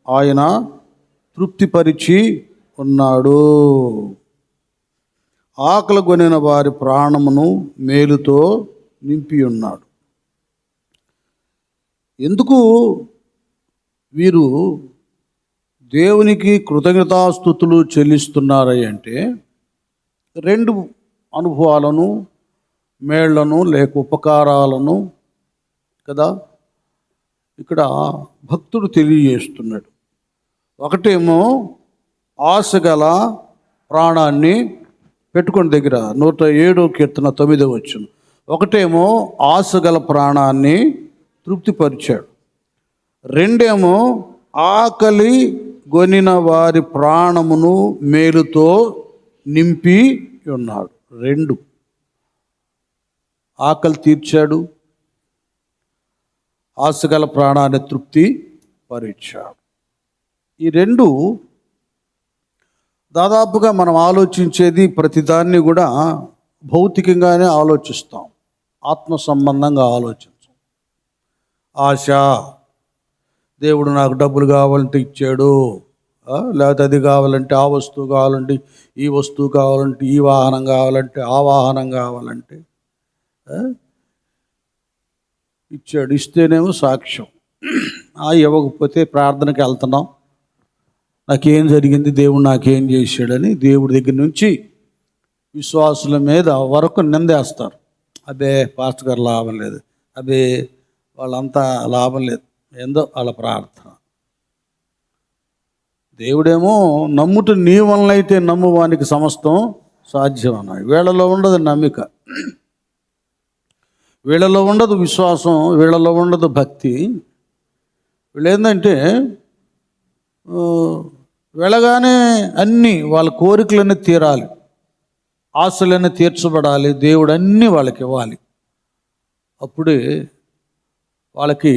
ఆయన తృప్తిపరిచి ఉన్నాడు. ఆకలి కొనిన వారి ప్రాణమును మేలుతో నింపి ఉన్నాడు. ఎందుకు వీరు దేవునికి కృతజ్ఞతాస్తుతులు చెల్లిస్తున్నారని అంటే, రెండు అనుభవాలను, మేళ్లను లేక ఉపకారాలను కదా ఇక్కడ భక్తుడు తెలియజేస్తున్నాడు. ఒకటేమో ఆశగల ప్రాణాన్ని పెట్టుకుని దగ్గర 107 కీర్తన 9 వచ్చును. ఒకటేమో ఆశగల ప్రాణాన్ని తృప్తిపరిచాడు. రెండేమో ఆకలి గొనిన వారి ప్రాణమును మేలుతో నింపి ఉన్నాడు. రెండు, ఆకలి తీర్చాడు, ఆశగల ప్రాణాన్ని తృప్తి పరిచాడు. ఈ రెండు దాదాపుగా మనం ఆలోచించేది ప్రతిదాన్ని కూడా భౌతికంగానే ఆలోచిస్తాం, ఆత్మ సంబంధంగా ఆలోచించాం. ఆశ, దేవుడు నాకు డబ్బులు కావాలంటే ఇచ్చాడు, లేకపోతే అది కావాలంటే ఆ వస్తువు కావాలంటే ఈ వస్తువు కావాలంటే ఈ వాహనం కావాలంటే ఆ వాహనం కావాలంటే ఇచ్చాడు. ఇస్తేనేమో సాక్ష్యం, ఇవ్వకపోతే ప్రార్థనకి వెళ్తున్నాం, నాకేం జరిగింది, దేవుడు నాకేం చేశాడని దేవుడి దగ్గర నుంచి విశ్వాసుల మీద వరకు నిందేస్తారు. అదే పాస్టర్ గారు లాభం లేదు, అదే వాళ్ళంతా లాభం లేదు, ఏందో వాళ్ళ ప్రార్థన. దేవుడేమో నమ్ముట నీ వలన అయితే నమ్మువానికి సమస్తం సాధ్యం అన్నాడు. వీళ్ళలో ఉండదు నమ్మిక, వీళ్ళలో ఉండదు విశ్వాసం, వీళ్ళలో ఉండదు భక్తి. వీళ్ళు ఏంటంటే వెళ్ళగానే అన్నీ వాళ్ళ కోరికలన్నీ తీరాలి, ఆశలన్నీ తీర్చబడాలి, దేవుడు అన్నీ వాళ్ళకి ఇవ్వాలి. అప్పుడే వాళ్ళకి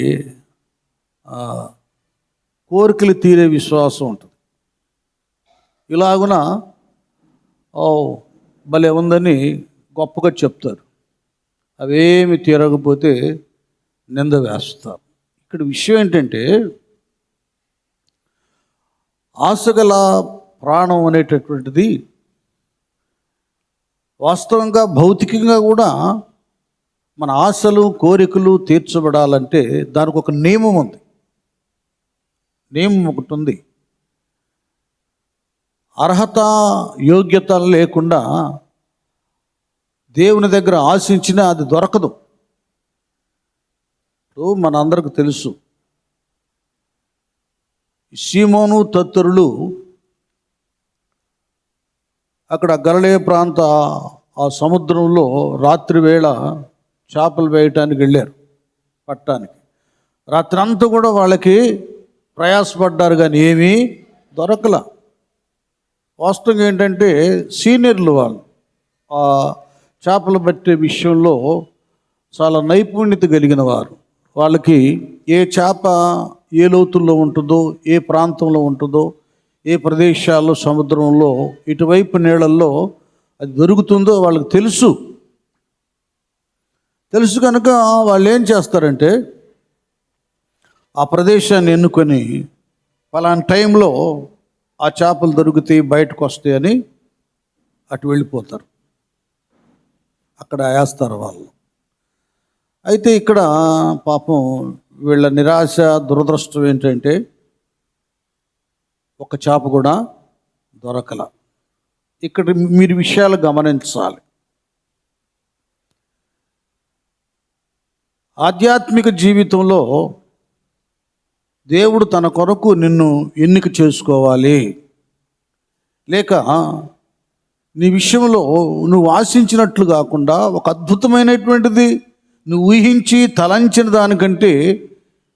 కోరికలు తీరే విశ్వాసం ఉంటుంది. ఇలాగున భలే ఉందని గొప్పగా చెప్తారు, అవేమి తీరకపోతే నింద వేస్తారు. ఇక్కడ విషయం ఏంటంటే, ఆశగల ప్రాణం అనేటటువంటిది వాస్తవంగా భౌతికంగా కూడా మన ఆశలు కోరికలు తీర్చబడాలంటే దానికి ఒక నియమం ఉంది, నియమం ఒకటి ఉంది. అర్హత యోగ్యత లేకుండా దేవుని దగ్గర ఆశించినా అది దొరకదు. మనందరికి తెలుసు, సీమోను తత్తరులు అక్కడ గలిలయ ప్రాంత ఆ సముద్రంలో రాత్రి వేళ చేపలు వేయటానికి వెళ్ళారు, పట్టడానికి. రాత్రి అంతా కూడా వాళ్ళకి ప్రయాసపడ్డారు, కానీ ఏమీ దొరకల. వాస్తవం ఏంటంటే సీనియర్లు వాళ్ళు ఆ చేపలు పట్టే విషయంలో చాలా నైపుణ్యత కలిగిన వారు. వాళ్ళకి ఏ చేప ఏ లోతుల్లో ఉంటుందో, ఏ ప్రాంతంలో ఉంటుందో, ఏ ప్రదేశాల్లో సముద్రంలో ఇటువైపు నీళ్ళల్లో అది దొరుకుతుందో వాళ్ళకి తెలుసు కనుక వాళ్ళు ఏం చేస్తారంటే ఆ ప్రదేశాన్ని ఎన్నుకొని పలానా టైంలో ఆ చేపలు దొరుకుతాయి, బయటకు వస్తాయని అటు వెళ్ళిపోతారు, అక్కడ వేస్తారు వాళ్ళు. అయితే ఇక్కడ పాపం వీళ్ళ నిరాశ దురదృష్టం ఏంటంటే ఒక చేప కూడా దొరకల. ఇక్కడ మీరు విషయాలు గమనించాలి. ఆధ్యాత్మిక జీవితంలో దేవుడు తన కొరకు నిన్ను ఎన్నిక చేసుకోవాలి, లేక నీ విషయంలో నువ్వు ఆశించినట్లు కాకుండా ఒక అద్భుతమైనటువంటిది నువ్వు ఊహించి తలంచిన దానికంటే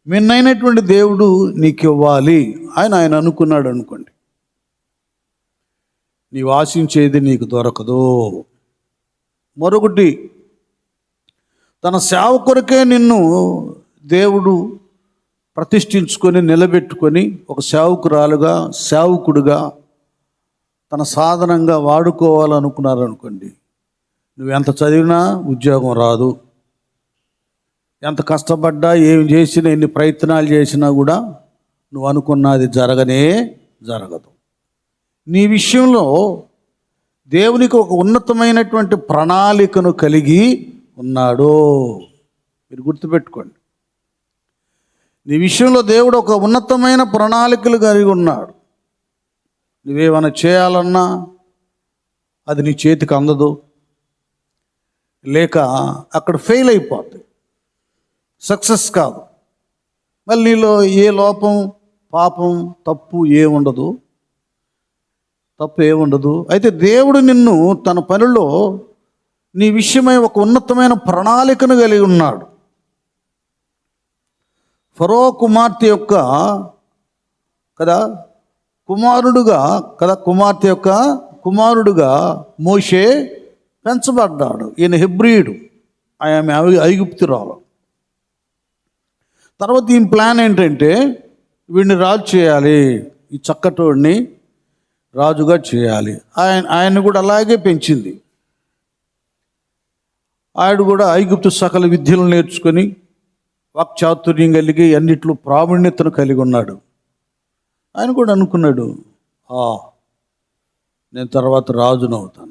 మిన్నైనటువంటి దేవుడు నీకు ఇవ్వాలి ఆయన అనుకున్నాడు అనుకోండి, నీవు ఆశించేది నీకు దొరకదు. మరొకటి, తన సేవ కొరకే నిన్ను దేవుడు ప్రతిష్ఠించుకొని నిలబెట్టుకొని ఒక సేవకురాలుగా సేవకుడుగా తన సాధనంగా వాడుకోవాలనుకున్నారనుకోండి, నువ్వెంత చదివినా ఉద్యోగం రాదు, ఎంత కష్టపడ్డా ఏం చేసినా ఎన్ని ప్రయత్నాలు చేసినా కూడా నువ్వు అనుకున్నది జరగనే జరగదు. నీ విషయంలో దేవునికి ఒక ఉన్నతమైనటువంటి ప్రణాళికను కలిగి ఉన్నాడు. మీరు గుర్తుపెట్టుకోండి, నీ విషయంలో దేవుడు ఒక ఉన్నతమైన ప్రణాళికలు కలిగి ఉన్నాడు. నువ్వేమైనా చేయాలన్నా అది నీ చేతికి అందదు, లేక అక్కడ ఫెయిల్ అయిపోతుంది, సక్సెస్ కాదు. మళ్ళీ నీలో ఏ లోపం, పాపం, తప్పు ఏముండదు. అయితే దేవుడు నిన్ను తన పనిలో నీ విషయమై ఒక ఉన్నతమైన ప్రణాళికను కలిగి ఉన్నాడు. ఫరో కుమార్తె యొక్క కుమార్తె యొక్క కుమారుడుగా మోషే పెంచబడ్డాడు. ఈయన హెబ్రీయుడు, ఆమె ఐగుప్తురాలు. తర్వాత ఈ ప్లాన్ ఏంటంటే వీడిని రాజు చేయాలి, ఈ చక్కటోడిని రాజుగా చేయాలి. ఆయన్ని కూడా అలాగే పెంచింది. ఆయన కూడా ఐగుప్తు సకల విద్యలు నేర్చుకొని వాక్చాతుర్యం కలిగి అన్నిట్లో ప్రావీణ్యతను కలిగి ఉన్నాడు. ఆయన కూడా అనుకున్నాడు, నేను తర్వాత రాజును అవుతాను.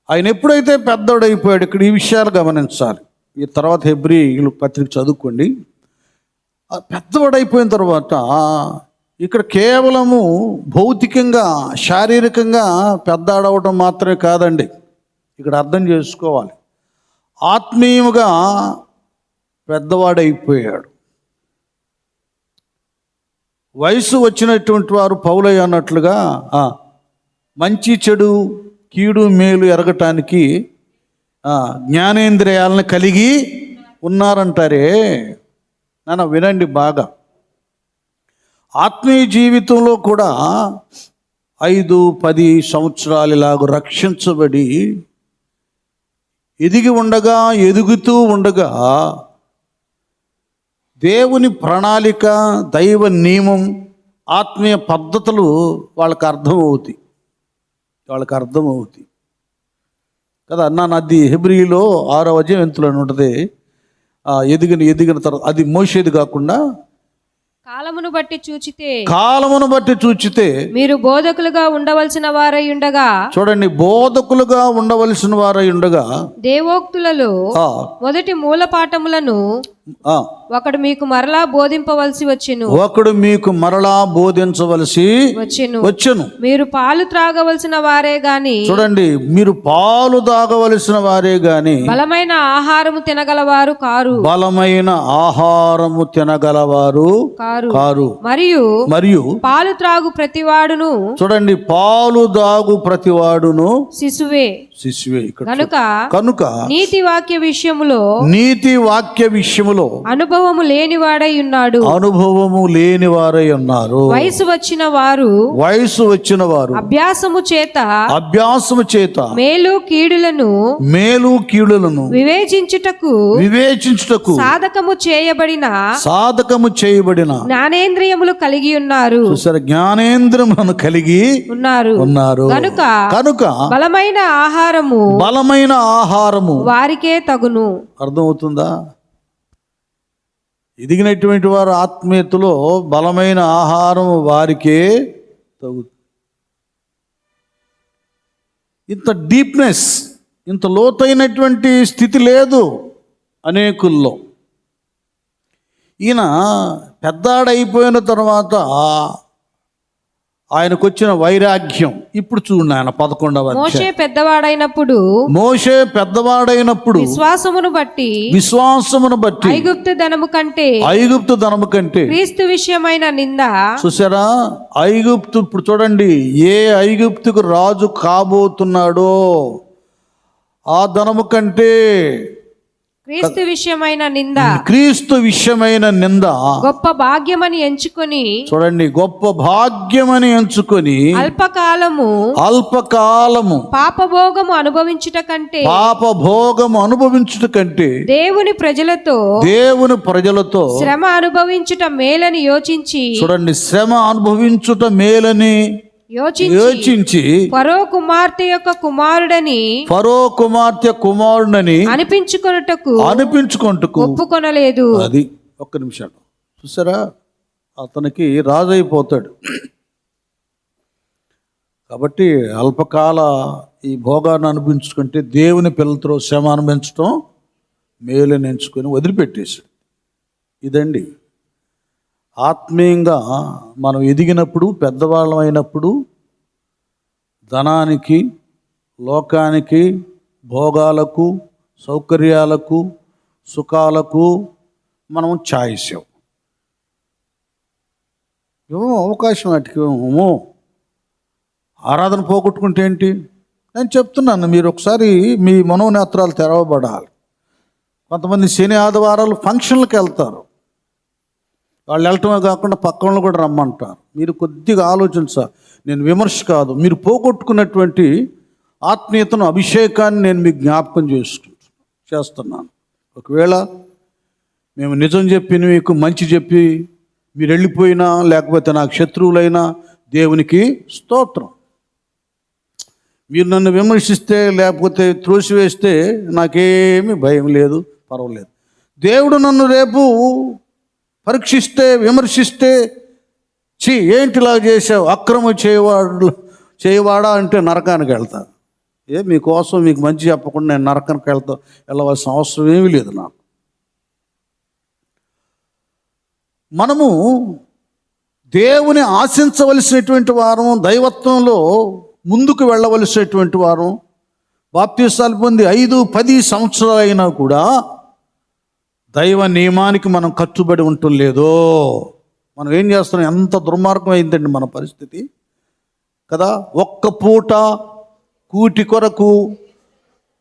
ఆయన ఎప్పుడైతే పెద్దోడైపోయాడు, ఇక్కడ ఈ విషయాలు గమనించాలి. ఈ తర్వాత హెబ్రీయుల పత్రిక చదువుకోండి. పెద్దవాడైపోయిన తర్వాత ఇక్కడ కేవలము భౌతికంగా, శారీరకంగా పెద్దాడవటం మాత్రమే కాదండి. ఇక్కడ అర్థం చేసుకోవాలి, ఆత్మీయముగా పెద్దవాడైపోయాడు. వయసు వచ్చినటువంటి వారు పౌలయ్య అన్నట్లుగా మంచి చెడు, కీడు మేలు ఎరగటానికి జ్ఞానేంద్రియాలను కలిగి ఉన్నారంటారే. నాన్న వినండి బాగా. ఆత్మీయ జీవితంలో కూడా 5-10 సంవత్సరాలు ఇలాగ రక్షించబడి ఎదుగుతూ ఉండగా దేవుని ప్రణాళిక, దైవ నియమం, ఆత్మీయ పద్ధతులు వాళ్ళకి అర్థమవుతాయి కదా. అది హెబ్రీలో 6వ అధ్యాయం ఎంతలో ఉంటుంది. ఎదిగిన తర్వాత అది మోషేది కాకుండా కాలమును బట్టి చూచితే మీరు బోధకులుగా ఉండవలసిన వారై ఉండగా, చూడండి, బోధకులుగా ఉండవలసిన వారై ఉండగా దేవోక్తులలో మొదటి మూల పాఠములను ఒకడు మీకు మరలా బోధింపవలసి వచ్చెను. మీరు పాలు త్రాగవలసిన వారే గాని, చూడండి, మీరు పాలు తాగవలసిన వారే గాని బలమైన ఆహారము తినగలవారు కారు. మరియు పాలు త్రాగు ప్రతివాడును, చూడండి, పాలు తాగు ప్రతివాడును శిశువే. కనుక నీతి వాక్య విషయములో అనుభవము లేనివారై ఉన్నారు. వయసు వచ్చిన వారు అభ్యాసము చేత మేలు కీడులను వివేచించుటకు సాధకము చేయబడిన జ్ఞానేంద్రియములు కలిగి ఉన్నారు. జ్ఞానేంద్రియములను కలిగి ఉన్నారు. కనుక బలమైన ఆహారము వారికే తగును. అర్థమవుతుందా? ఎదిగినటువంటి వారు ఆత్మీయతలో బలమైన ఆహారం వారికే తగు. ఇంత డీప్నెస్, ఇంత లోతైనటువంటి స్థితి లేదు అనేకుల్లో. ఈయన పెద్దాడైపోయిన తర్వాత ఆయనకు వచ్చిన వైరాగ్యం ఇప్పుడు చూడండి. ఆయన 11వ అధ్యాయం. మోషే పెద్దవాడైనప్పుడు విశ్వాసమును బట్టి ఐగుప్తు ధనము కంటే క్రీస్తు విషయమైన నింద. చూసారా, ఐగుప్తు. ఇప్పుడు చూడండి, ఏ ఐగుప్తుకు రాజు కాబోతున్నాడో ఆ ధనము కంటే క్రీస్తు విషయమైన నింద గొప్ప భాగ్యమని ఎంచుకొని, చూడండి, గొప్ప భాగ్యమని ఎంచుకొని అల్పకాలము పాపభోగము అనుభవించుట కంటే దేవుని ప్రజలతో శ్రమ అనుభవించుట మేలని యోచించి, చూడండి, శ్రమ అనుభవించుట మేలని యోచించి ఫరో కుమార్తె కుమారుడని అనిపించుకొనుటకు ఒప్పుకొనలేదు. అది ఒక్క నిమిషం చూసారా, అతనికి రాజు అయిపోతాడు. కాబట్టి అల్పకాల ఈ భోగాన్ని అనిపించుకుంటే దేవుని పిల్లలతో శ్రమ అనుభవించడం మేలుని ఎంచుకొని వదిలిపెట్టేశాడు. ఇదండి ఆత్మీయంగా మనం ఎదిగినప్పుడు, పెద్దవాళ్ళం అయినప్పుడు ధనానికి, లోకానికి, భోగాలకు, సౌకర్యాలకు, సుఖాలకు మనం ఛాయిసాం. ఏమో అవకాశం వాటికి ఏమో ఆరాధన పోగొట్టుకుంటే ఏంటి? నేను చెప్తున్నాను, మీరు ఒకసారి మీ మనోనేత్రాలు తెరవబడాలి. కొంతమంది శని ఆదివారాలు ఫంక్షన్లకు వెళ్తారు. వాళ్ళు వెళ్ళటమే కాకుండా పక్కన కూడా రమ్మంటారు. మీరు కొద్దిగా ఆలోచించాలి. నేను విమర్శ కాదు, మీరు పోగొట్టుకున్నటువంటి ఆత్మీయతను, అభిషేకాన్ని నేను మీకు జ్ఞాపకం చేస్తున్నాను. ఒకవేళ మేము నిజం చెప్పి, మీకు మంచి చెప్పి మీరు వెళ్ళిపోయినా, లేకపోతే నాకు శత్రువులైనా దేవునికి స్తోత్రం. మీరు నన్ను విమర్శిస్తే, లేకపోతే త్రోసివేస్తే నాకేమీ భయం లేదు, పర్వాలేదు. దేవుడు నన్ను రేపు పరీక్షిస్తే, విమర్శిస్తే, ఏంటిలా చేసావు, అక్రమం చేయవాడా అంటే నరకానికి వెళ్తా. మీకోసం మీకు మంచి చెప్పకుండా నేను నరకానికి వెళ్ళవలసిన అవసరం ఏమీ లేదు నాకు. మనము దేవుని ఆశించవలసినటువంటి వారం, దైవత్వంలో ముందుకు వెళ్ళవలసినటువంటి వారం. బాప్తీసాలు పొంది 5-10 సంవత్సరాలు అయినా కూడా దైవ నియమానికి మనం కట్టుబడి ఉండటం లేదో. మనం ఏం చేస్తున్నాం? ఎంత దుర్మార్గం అయిందండి మన పరిస్థితి కదా. ఒక్క పూట కూటి కొరకు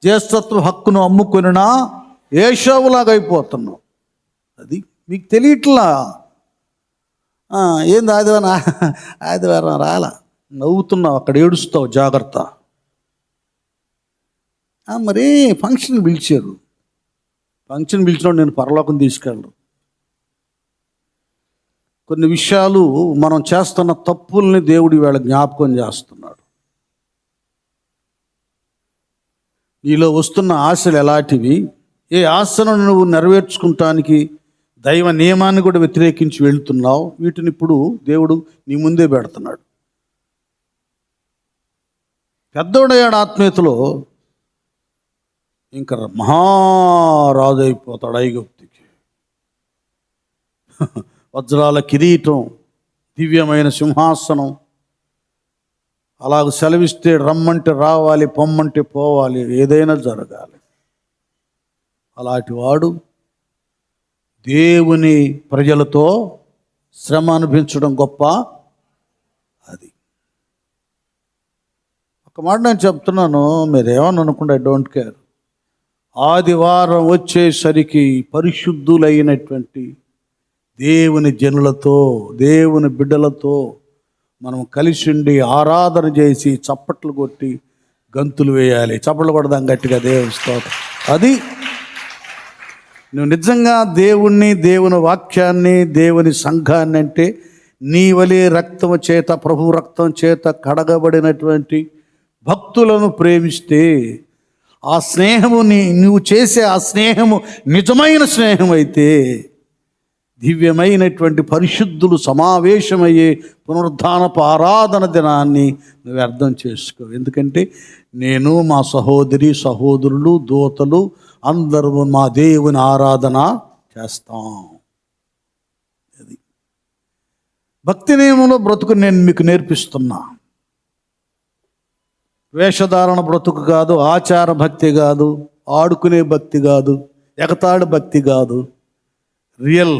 జ్యేష్ఠత్వ హక్కును అమ్ముకొనినా ఏషావులాగా అయిపోతున్నాం. అది మీకు తెలియట్లా. ఏంది ఆదివారం రాలా, నవ్వుతున్నావు, అక్కడ ఏడుస్తావు, జాగ్రత్త. మరి ఫంక్షన్ పిలిచారు, ఫంక్షన్ పిలిచినప్పుడు నేను పరలోకం తీసుకెళ్ళరు. కొన్ని విషయాలు మనం చేస్తున్న తప్పుల్ని దేవుడు ఇవాళ జ్ఞాపకం చేస్తున్నాడు. నీలో వస్తున్న ఆశలు ఎలాంటివి, ఏ ఆశను నువ్వు నెరవేర్చుకుంటానికి దైవ నియమాన్ని కూడా వ్యతిరేకించి వెళుతున్నావు, వీటిని ఇప్పుడు దేవుడు నీ ముందే పెడుతున్నాడు. పెద్దోడయ్యాడు ఆత్మీయతలో, ఇంకా మహారాజు అయిపోతాడు ఐగుప్తుకి. వజ్రాల కిరీటం, దివ్యమైన సింహాసనం, అలాగ సెలవిస్తే రమ్మంటే రావాలి, పొమ్మంటే పోవాలి, ఏదైనా జరగాలి. అలాంటి వాడు దేవుని ప్రజలతో శ్రమ అనిపించడం గొప్ప. అది ఒక మాట నేను చెప్తున్నాను, మీరేమని అనుకుంటే ఐ డోంట్ కేర్. ఆదివారం వచ్చేసరికి పరిశుద్ధులైనటువంటి దేవుని జనులతో, దేవుని బిడ్డలతో మనం కలిసి ఉండి ఆరాధన చేసి చప్పట్లు కొట్టి గంతులు వేయాలి. చప్పట్లు కొడదాం గట్టిగా, దేవుని స్తోత్రం. అది నువ్వు నిజంగా దేవుణ్ణి, దేవుని వాక్యాన్ని, దేవుని సంఘాన్ని అంటే నీ వలే రక్తము చేత, ప్రభు రక్తం చేత కడగబడినటువంటి భక్తులను ప్రేమిస్తే, ఆ స్నేహము నువ్వు చేసే ఆ స్నేహము నిజమైన స్నేహం అయితే, దివ్యమైనటువంటి పరిశుద్ధులు సమావేశమయ్యే పునరుద్ధానపు ఆరాధన దినాన్ని నువ్వు అర్థం చేసుకో. ఎందుకంటే నేను, మా సహోదరులు, దూతలు అందరూ మా దేవుని ఆరాధన చేస్తాం. అది భక్తి నియమంలో బ్రతుకు నేను మీకు నేర్పిస్తున్నా. వేషధారణ బ్రతుకు కాదు, ఆచార భక్తి కాదు, ఆడుకునే భక్తి కాదు, ఎగతాడు భక్తి కాదు. రియల్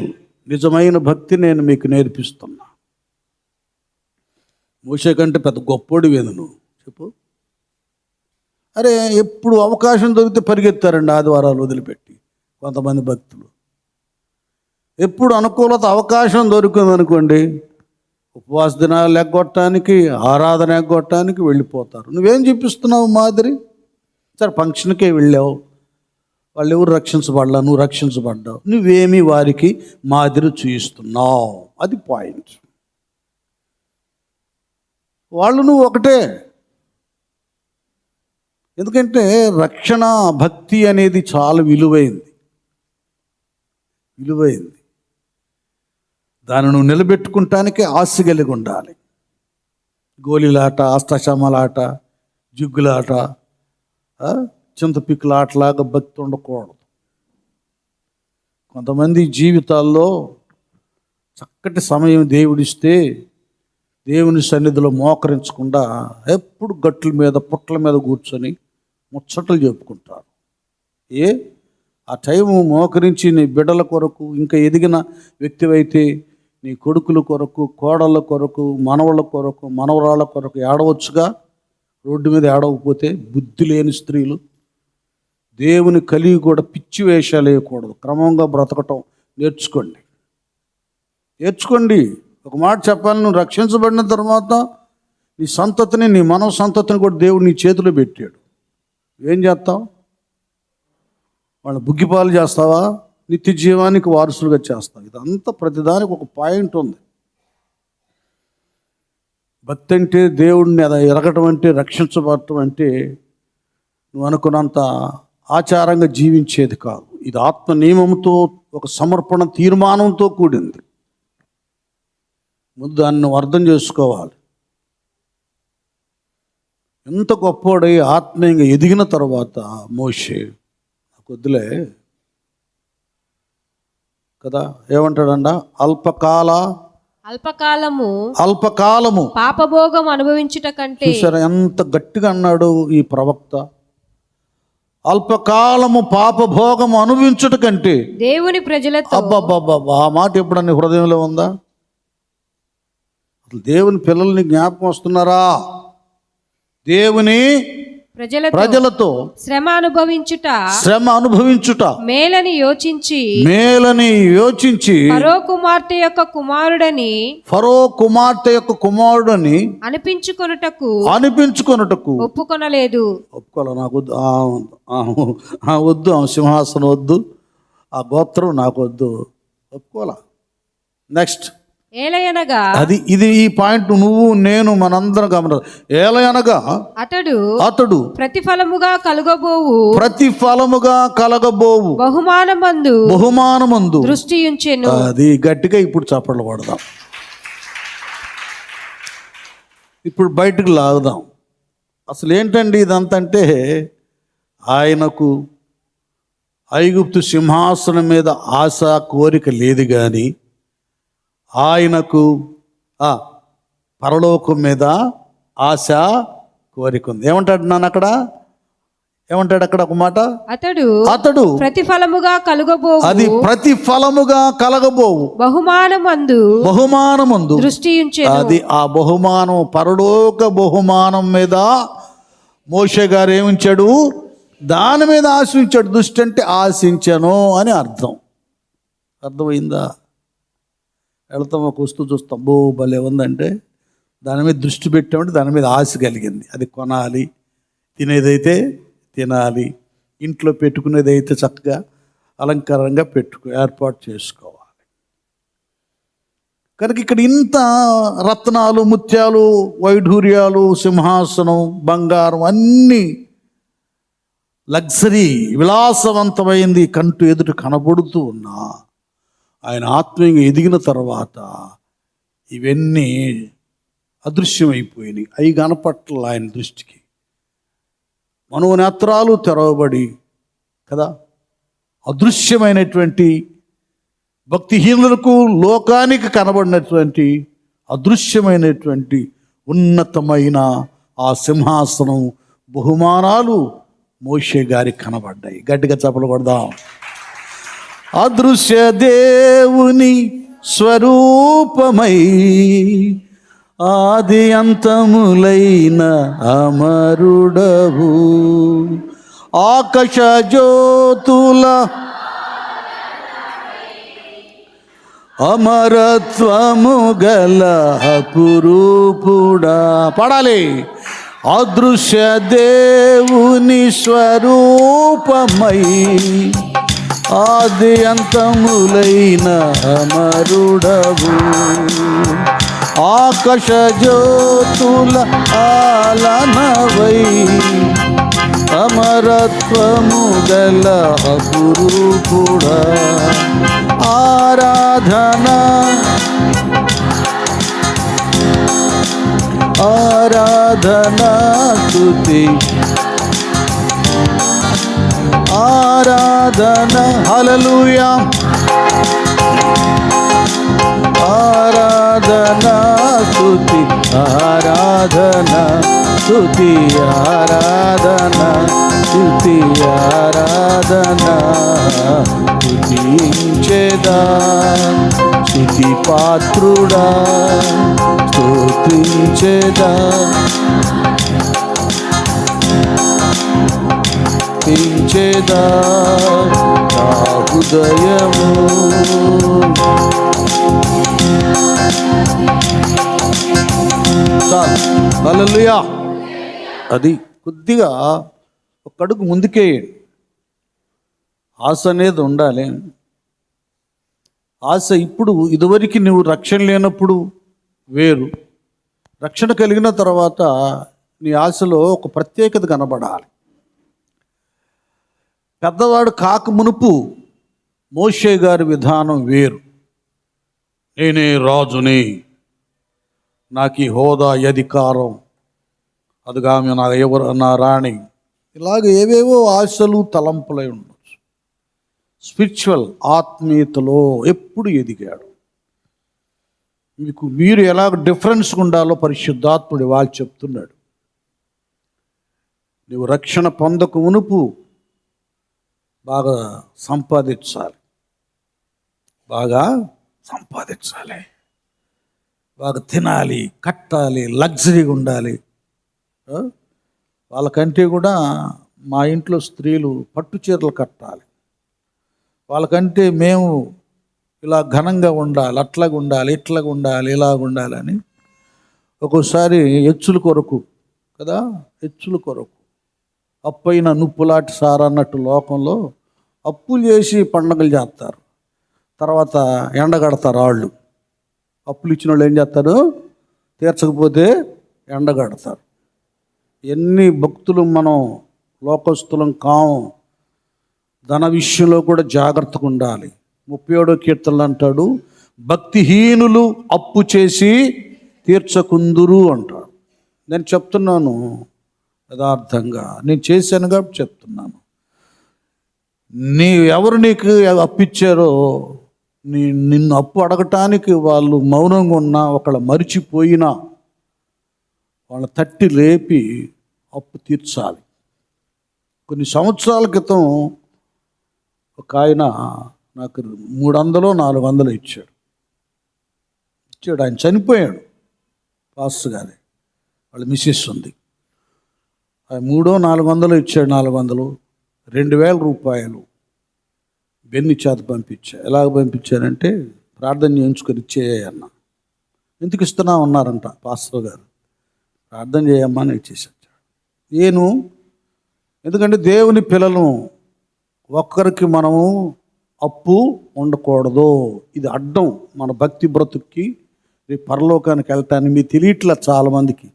నిజమైన భక్తి నేను మీకు నేర్పిస్తున్నా. మోషే కంటే పెద్ద గొప్పోడి వేదు నువ్వు చెప్పు. అరే ఎప్పుడు అవకాశం దొరికితే పరిగెత్తారండి ఆదివారాలు వదిలిపెట్టి కొంతమంది భక్తులు. ఎప్పుడు అనుకూలత అవకాశం దొరికిందనుకోండి, ఉపవాస దినాలు ఎగ్గొట్టడానికి, ఆరాధన ఎగ్గొట్టడానికి వెళ్ళిపోతారు. నువ్వేం చూపిస్తున్నావు మాదిరి? సరే ఫంక్షన్కే వెళ్ళావు, వాళ్ళు ఎవరు రక్షించబడలా, నువ్వు రక్షించబడ్డావు. నువ్వేమి వారికి మాదిరి చూయిస్తున్నావు, అది పాయింట్. వాళ్ళు నువ్వు ఒకటే. ఎందుకంటే రక్షణ భక్తి అనేది చాలా విలువైంది. దాన్ని నువ్వు నిలబెట్టుకుంటానికి ఆశ కలిగి ఉండాలి. గోళీలాట, అష్టచమలాట, జిగ్గులాట, చింతపిక్కులాటలాగా భక్తి ఉండకూడదు. కొంతమంది జీవితాల్లో చక్కటి సమయం దేవుడిస్తే దేవుని సన్నిధిలో మోకరించకుండా ఎప్పుడు గట్ల మీద పుట్ల మీద కూర్చొని ముచ్చట్లు చెప్పుకుంటారు. ఆ టైము మోకరించి నీ బిడ్డల కొరకు, ఇంకా ఎదిగిన వ్యక్తివైతే నీ కొడుకుల కొరకు, కోడళ్ళ కొరకు, మనవళ్ళ కొరకు, మనవరాళ్ళ కొరకు ఏడవచ్చుగా. రోడ్డు మీద ఏడవకపోతే బుద్ధి లేని స్త్రీలు. దేవుని కలిగి కూడా పిచ్చి వేషాలు వేయకూడదు. క్రమంగా బ్రతకటం నేర్చుకోండి. ఒక మాట చెప్పాలి, నువ్వు రక్షించబడిన తర్వాత నీ సంతతిని, నీ మనవ సంతతిని కూడా దేవుడు నీ చేతిలో పెట్టాడు. ఏం చేస్తావు? వాళ్ళ బుగ్గిపాలు చేస్తావా? నిత్య జీవానికి వారసులుగా చేస్తావు. ఇదంతా ప్రతిదానికి ఒక పాయింట్ ఉంది. భక్తి అంటే దేవుడిని ఎరగటం అంటే, రక్షించబడటం అంటే నువ్వు అనుకున్నంత ఆచారంగా జీవించేది కాదు. ఇది ఆత్మ నియమంతో, ఒక సమర్పణ తీర్మానంతో కూడింది. ముందు దాన్ని నువ్వు అర్థం చేసుకోవాలి. ఎంత గొప్పవాడై ఆత్మీయంగా ఎదిగిన తర్వాత మోషే నాకు వద్దులే కదా, ఏమంటాడంట? అల్పకాలము పాపభోగం అనుభవించుట కంటే. చూసారా ఎంత గట్టిగా అన్నాడు ఈ ప్రవక్త? అల్పకాలము పాపభోగము అనుభవించుట కంటే దేవుని ప్రజలతో. అబ్బబ్బబ్బా, ఆ మాట ఎప్పుడన్నా హృదయంలో ఉందా? అసలు దేవుని పిల్లల్ని జ్ఞాపకం వస్తున్నారా? దేవుని ప్రజలతో శ్రమ అనుభవించుట మేలని యోచించి ఫరో కుమార్తె యొక్క కుమారుడని అనిపించుకొనుటకు ఒప్పుకోలే. నాకు వద్దు, సింహాసనం వద్దు, ఆ గోత్రం నాకు వద్దు, ఒప్పుకోలా. నెక్స్ట్, అది ఇది ఈ పాయింట్ నువ్వు నేను మనందరం గమనించాలి. ఏలయనగా అతడు ప్రతిఫలముగా కలగబోవు బహుమానమందు దృష్టి ఉంచెను. అది గట్టిగా ఇప్పుడు చప్పట్లు పడదాం. ఇప్పుడు బయటకు లాగుదాం. అసలు ఏంటండి ఇదంతా అంటే, ఆయనకు ఐగుప్తు సింహాసనం మీద ఆశ కోరిక లేదు, కానీ ఆయనకు పరలోకం మీద ఆశ కోరిక ఉంది. ఏమంటాడు నాన్న అక్కడ? ఏమంటాడు అక్కడ? ఒక మాట, అతడు ప్రతిఫలముగా కలగబోవు బహుమానమందు దృష్టి ఉంచెను. అది ఆ బహుమానం, పరలోక బహుమానం మీద మోషే గారు ఏముంచాడు? దాని మీద ఆశించాడు. దృష్టి అంటే ఆశించను అని అర్థమైందా? వెళ్తాం, ఒక వస్తువు చూస్తాం, భలే ఉందంటే దాని మీద దృష్టి పెట్టామంటే దాని మీద ఆశ కలిగింది. అది కొనాలి, తినేదైతే తినాలి, ఇంట్లో పెట్టుకునేదైతే చక్కగా అలంకారంగా ఏర్పాటు చేసుకోవాలి. కనుక ఇక్కడ ఇంత రత్నాలు, ముత్యాలు, వైఢూర్యాలు, సింహాసనం, బంగారం అన్నీ లగ్జరీ, విలాసవంతమైంది కంటూ ఎదుట కనబడుతూ ఉన్నా, ఆయన ఆత్మీయంగా ఎదిగిన తర్వాత ఇవన్నీ అదృశ్యమైపోయినాయి. అవి కనపట్ల ఆయన దృష్టికి. మనోనేత్రాలు తెరవబడి కదా, అదృశ్యమైనటువంటి భక్తిహీనులకు, లోకానికి కనబడినటువంటి అదృశ్యమైనటువంటి ఉన్నతమైన ఆ సింహాసనం, బహుమానాలు మోషే గారికి కనబడ్డాయి. గట్టిగా చప్పలు కొడదాం. అదృశ్య దేవుని స్వరూపమై ఆది అంతములైన అమరుడవు, ఆకాశ జ్యోతుల అమరత్వము గల అపురూపుడా. పడాలి. అదృశ్య దేవుని స్వరూపమై ఆది అంతములైన అమరుడవు, ఆకాశ జ్యోతుల ఆలనవై అమరత్వము గల అపురూపుడా, ఆరాధన ఆరాధన స్తుతి ఆరాధన, హల్లెలూయా, ఆరాధన స్తుతి ఆరాధన స్తుతి ఆరాధన స్తుతి ఆరాధన, స్తుతించెదా స్తుతి పాత్రుడా, స్తుతించెదా స్తుతించెదా నా హృదయము. చాలు, హల్లెలూయా. అది కొద్దిగా ఒక అడుగు ముందుకేయండి. ఆశ అనేది ఉండాలి. ఆశ ఇప్పుడు ఇదివరకు నువ్వు రక్షణ లేనప్పుడు వేరు, రక్షణ కలిగిన తర్వాత నీ ఆశలో ఒక ప్రత్యేకత కనబడాలి. పెద్దవాడు కాక మునుపు మోషే గారి విధానం వేరు. నేనే రాజుని, నాకు ఈ హోదా అధికారం, అదిగా నా ఎవరు నా రాణి, ఇలాగ ఏవేవో ఆశలు తలంపులై ఉండొచ్చు. స్పిరిచువల్ ఆత్మీయతలో ఎప్పుడు ఎదిగాడు. మీరు ఎలాగ డిఫరెన్స్ ఉండాలో పరిశుద్ధాత్ముడు వాళ్ళు చెప్తున్నాడు. నువ్వు రక్షణ పొందక మునుపు బాగా సంపాదించాలి, బాగా సంపాదించాలి, బాగా తినాలి, కట్టాలి, లగ్జరీగా ఉండాలి. వాళ్ళకంటే కూడా మా ఇంట్లో స్త్రీలు పట్టు చీరలు కట్టాలి, వాళ్ళకంటే మేము ఇలా ఘనంగా ఉండాలి, అట్లాగా ఉండాలి, ఇట్లాగా ఉండాలి, ఇలాగ ఉండాలని ఒక్కోసారి హెచ్చుల కొరకు కదా, హెచ్చుల కొరకు అప్పైన నుప్పులాంటి సార్ అన్నట్టు లోకంలో అప్పులు చేసి పండగలు చేస్తారు, తర్వాత ఎండగడతారు. వాళ్ళు అప్పులు ఇచ్చిన వాళ్ళు ఏం చేస్తారు, తీర్చకపోతే ఎండగడతారు. ఎన్ని భక్తులు మనం లోకస్తులం కాము, ధన విషయంలో కూడా జాగ్రత్తగా ఉండాలి. 37వ కీర్తనలు అంటాడు, భక్తిహీనులు అప్పు చేసి తీర్చకుందురు అంటాడు. నేను చెప్తున్నాను యథార్థంగా, నేను చేశాను కాబట్టి చెప్తున్నాను. ఎవరు నీకు అప్పిచ్చారో నిన్ను అప్పు అడగటానికి వాళ్ళు మౌనంగా ఉన్నా, ఒకళ్ళ మరిచిపోయినా వాళ్ళ తట్టి లేపి అప్పు తీర్చాలి. కొన్ని సంవత్సరాల క్రితం ఒక ఆయన నాకు 300-400 ఇచ్చాడు. ఆయన చనిపోయాడు, పాస్టర్ గారి వాళ్ళ మిస్సెస్ ఉంది. 300-400 ఇచ్చాడు. 400 2,000 రూపాయలు బెన్ని చేత పంపించా. ఎలాగ పంపించానంటే, ప్రార్థన చేయించుకొని ఇచ్చేయన్న. ఎందుకు ఇస్తున్నా ఉన్నారంట పాస్టర్ గారు, ప్రార్థన చేయమ్మా అని ఇచ్చేసాడు. ఎందుకంటే దేవుని పిల్లలు ఒక్కరికి మనము అప్పు ఉండకూడదు. ఇది అడ్డం మన భక్తి బ్రతుక్కి, పరలోకానికి వెళ్ళటానికి. మీకు తెలియట్లా, చాలామందికి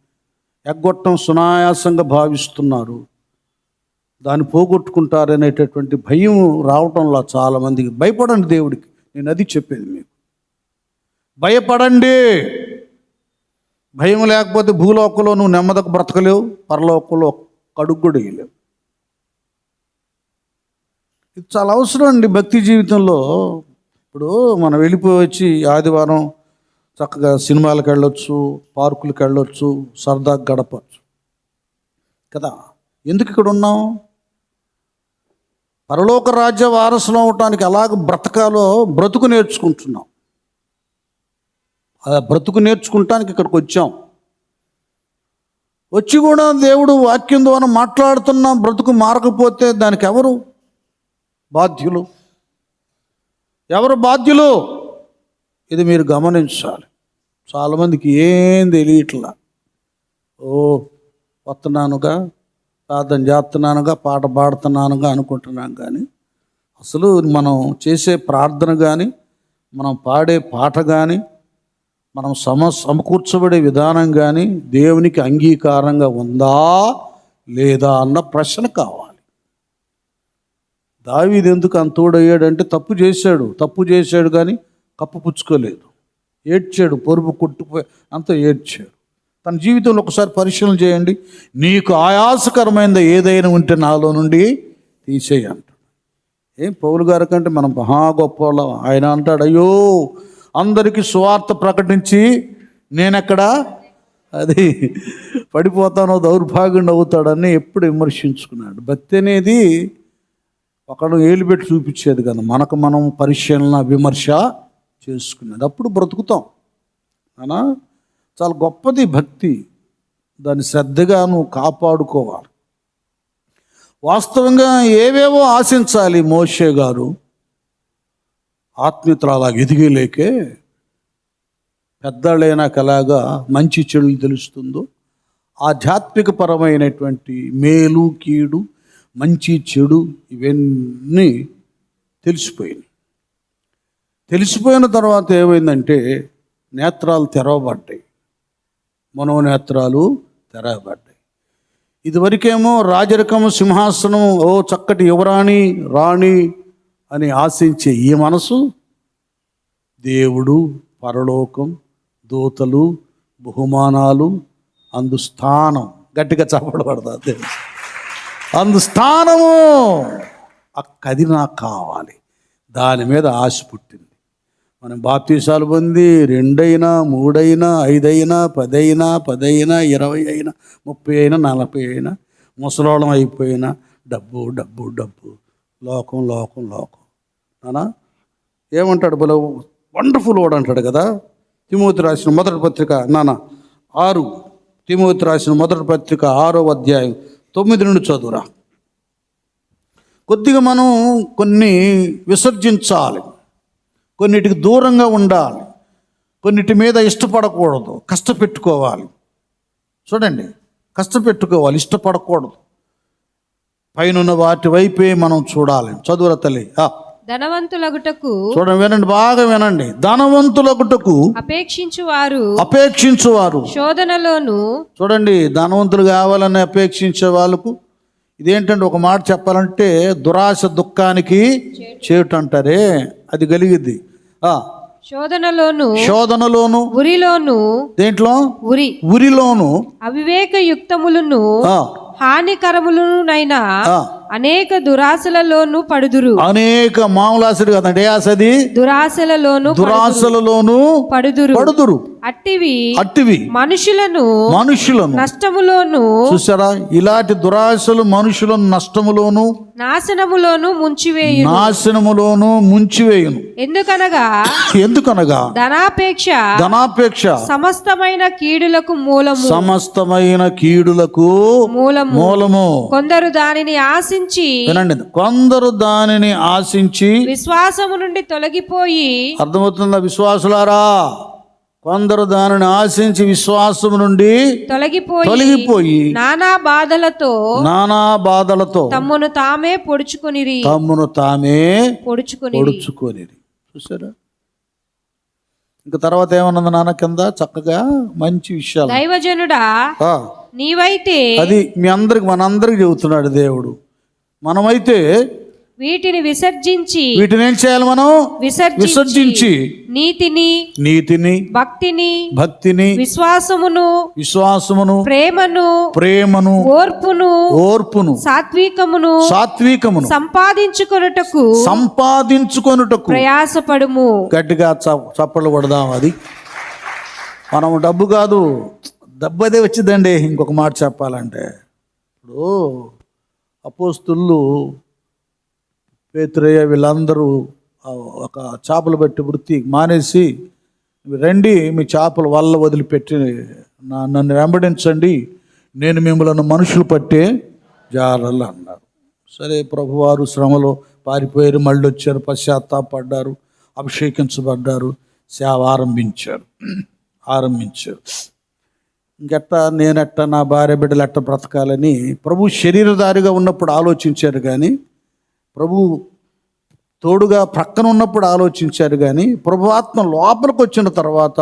ఎగ్గొట్టం సునాయాసంగా భావిస్తున్నారు, దాన్ని పోగొట్టుకుంటారనేటటువంటి భయం రావటంలో చాలామందికి. భయపడండి దేవుడికి, నేను అది చెప్పేది మీకు. భయపడండి. భయం లేకపోతే భూలోకంలో నువ్వు నెమ్మదిగా బ్రతకలేవు, పరలోకంలో అడుగు కూడా వేయలేవు. ఇది చాలా అవసరం అండి భక్తి జీవితంలో. ఇప్పుడు మనం వెళ్ళిపోయి వచ్చి ఆదివారం చక్కగా సినిమాలకు వెళ్ళొచ్చు, పార్కులకు వెళ్ళొచ్చు, సరదాగా గడపచ్చు కదా. ఎందుకు ఇక్కడ ఉన్నాం? పరలోక రాజ్య వారసులు అవటానికి ఎలాగ బ్రతకాలో బ్రతుకు నేర్చుకుంటున్నాం. ఆ బ్రతుకు నేర్చుకుంటానికి ఇక్కడికి వచ్చాం. వచ్చి కూడా దేవుడు వాక్యం ద్వారా మాట్లాడుతున్నా బ్రతుకు మారకపోతే దానికి ఎవరు బాధ్యులు? ఎవరు బాధ్యులు? ఇది మీరు గమనించాలి. చాలామందికి ఏం తెలియట్లా. వస్తున్నానుగా, ప్రార్థన చేస్తున్నానుగా, పాట పాడుతున్నానుగా అనుకుంటున్నాం, కానీ అసలు మనం చేసే ప్రార్థన కానీ, మనం పాడే పాట కానీ, మనం సమకూర్చబడే విధానం కానీ దేవునికి అంగీకారంగా ఉందా లేదా అన్న ప్రశ్న కావాలి. దావీదు ఎందుకు అంత తోడయ్యాడంటే తప్పు చేశాడు కానీ కప్పు పుచ్చుకోలేదు, ఏడ్చాడు, పొరుపు కొట్టుకుపోయి అంత ఏడ్చాడు. తన జీవితంలో ఒకసారి పరిశీలన చేయండి. నీకు ఆయాసకరమైనది ఏదైనా ఉంటే నాలో నుండి తీసేయి అంటాడు. ఏం పౌలు గారి కంటే మనం మహా గొప్పవాళ్ళం. ఆయన అంటాడు, అయ్యో అందరికీ సువార్త ప్రకటించి నేనెక్కడా అది పడిపోతానో దౌర్భాగ్యం అవుతాడని ఎప్పుడు విమర్శించుకున్నాడు. భక్తి అనేది ఒకడు ఏలుబెట్టి చూపించేది కదా, మనకు మనం పరిశీలన విమర్శ చేసుకునేది. అప్పుడు బ్రతుకుతాం అనా. చాలా గొప్పది భక్తి. దాన్ని శ్రద్ధగా నువ్వు కాపాడుకోవాలి. వాస్తవంగా ఏవేవో ఆశించాలి. మోషే గారు ఆత్మీయతలు అలా ఎదిగలేకే పెద్దళ్ళైనాక ఎలాగా మంచి చెడులు తెలుస్తుందో ఆధ్యాత్మిక పరమైనటువంటి మేలు కీడు మంచి చెడు ఇవన్నీ తెలిసిపోయిన తర్వాత ఏమైందంటే నేత్రాలు తెరవబడ్డాయి, మనోనేత్రాలు తెరవబడ్డాయి. ఇదివరకేమో రాజరికం సింహాసనం, ఓ చక్కటి యువరాణి రాణి అని ఆశించే ఈ మనసు దేవుడు, పరలోకం, దూతలు, బహుమానాలు, అందుస్థానం, గట్టిగా చెప్పబడతాది, అందుస్థానము, అది నాకు కావాలి. దాని మీద ఆశ పుట్టింది. మనం బాప్తీసాలు పొంది 2 అయినా 3 అయినా 5 అయినా 10 అయినా 20 అయినా 30 అయినా 40 అయినా ముసలోళం అయిపోయినా డబ్బు డబ్బు డబ్బు, లోకం లోకం లోకం. నానా ఏమంటాడు బలో వండర్ఫుల్ వర్డ్ అంటాడు కదా. తిమోతి రాసిన మొదటి పత్రిక 6, తిమోతి రాసిన మొదటి పత్రిక 6వ అధ్యాయం 9 నుండి చదువురా. కొద్దిగా మనం కొన్ని విసర్జించాలి, కొన్నిటికి దూరంగా ఉండాలి, కొన్నిటి మీద ఇష్టపడకూడదు, కష్టపెట్టుకోవాలి. చూడండి, కష్టపెట్టుకోవాలి, ఇష్టపడకూడదు. పైన వాటి వైపే మనం చూడాలి. చదువురా తల్లి. ధనవంతులగుటకు, చూడండి, వినండి, బాగా వినండి. ధనవంతులగుటకు అపేక్షించువారు శోధనలోను. చూడండి, ధనవంతులు కావాలని అపేక్షించే వాళ్ళకు ఇదేంటంటే ఒక మాట చెప్పాలంటే దురాశ దుఃఖానికి చేటు అంటారే, అది కలిగిద్ది. శోధనలోను దేంట్లో ఉరిలోను అవివేకయుక్తములను హానికరములనైనా అనేక దురాశలలోను పడుదురు. అనేక మామూలాశలు కదండి, ఆశది దురాశలలోను పడుదురు. అట్టివి మనుషులను నష్టములోను. చూసారా, ఇలాంటి దురాశలు మనుషులను నష్టములోను నాశనములోను ముంచివేయును. ఎందుకనగా ధనాపేక్ష సమస్తమైన కీడులకు మూలము. కొందరు దానిని ఆశించి, వినండి, విశ్వాసము నుండి తొలగిపోయి. అర్థమవుతుందా విశ్వాసులారా? కొందరు దానిని ఆశించి విశ్వాసము నుండి తొలగిపోయి నానా బాధలతో తమ్మును తామే పొడుచుకొనిరి. చూసారా? ఇంకా తర్వాత ఏమన్నది నాన్న కింద చక్కగా మంచి విషయాలు. దైవజనుడా, నీవైతే, అది మీ అందరికి మనందరికి చెబుతున్నాడు దేవుడు. మనమైతే వీటిని ఏం చేయాలి? మనం విసర్జించి నీతిని భక్తిని విశ్వాసమును ప్రేమను ఓర్పును సాత్వికమును సంపాదించుకొనుటకు ప్రయాసపడుము. గట్టిగా చప్పట్లు కొడదాం. అది మనం డబ్బు కాదు, డబ్బు అదే వచ్చిందండి. ఇంకొక మాట చెప్పాలంటే, ఇప్పుడు అపోస్తులు పేతురయ్య వీళ్ళందరూ ఒక చేపలు పట్టి వృత్తి మానేసి, రండి మీ చేపలు వల్ల వదిలిపెట్టి నన్ను వెంబడించండి, నేను మిమ్మల్ని మనుషులు పట్టే జాలలు అన్నారు. సరే, ప్రభువారు శ్రమలో పారిపోయారు, మళ్ళీ వచ్చారు, పశ్చాత్తాపడ్డారు, అభిషేకించబడ్డారు, సేవ ఆరంభించారు. ఇంకెట్టా నేనెట్టా నా భార్య బిడ్డలు ఎట్ట బ్రతకాలని ప్రభు శరీరధారిగా ఉన్నప్పుడు ఆలోచించారు, కానీ ప్రభు తోడుగా ప్రక్కన ఉన్నప్పుడు ఆలోచించారు. కానీ ప్రభు ఆత్మ లోపలికి వచ్చిన తర్వాత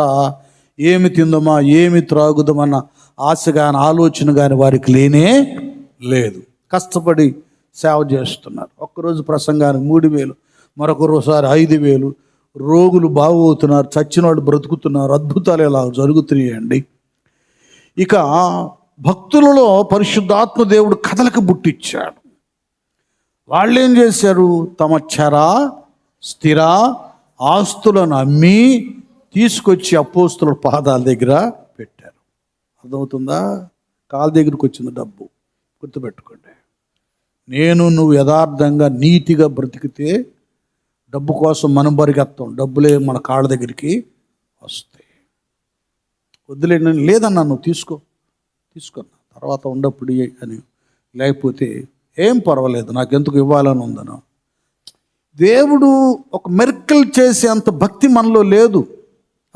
ఏమి తిందమా ఏమి త్రాగుదమన్న ఆశ కానీ ఆలోచన కానీ వారికి లేదు. కష్టపడి సేవ చేస్తున్నారు. ఒక్కరోజు ప్రసంగానికి 3,000, మరొకసారి 5,000. రోగులు బాగవుతున్నారు, చచ్చిన వాళ్ళు బ్రతుకుతున్నారు, అద్భుతాలు ఇలా జరుగుతున్నాయండి. ఇక భక్తులలో పరిశుద్ధాత్మ దేవుడు కథలకు బుట్టిచ్చాడు. వాళ్ళు ఏం చేశారు? తమ చర స్థిర ఆస్తులను అమ్మి తీసుకొచ్చి అపోస్తుల పాదాల దగ్గర పెట్టారు. అర్థమవుతుందా? కాళ్ళ దగ్గరికి వచ్చింది డబ్బు. గుర్తుపెట్టుకోండి, నువ్వు యథార్థంగా నీతిగా బ్రతికితే డబ్బు కోసం మనం పరిగెత్తాం, డబ్బులే మన కాళ్ళ దగ్గరికి వస్తాయి. వద్దులేండి, లేదన్నా నువ్వు తీసుకున్నా తర్వాత ఉండప్పుడు అని, లేకపోతే ఏం పర్వాలేదు నాకెందుకు ఇవ్వాలని ఉందను. దేవుడు ఒక మెర్కల్ చేసే అంత భక్తి మనలో లేదు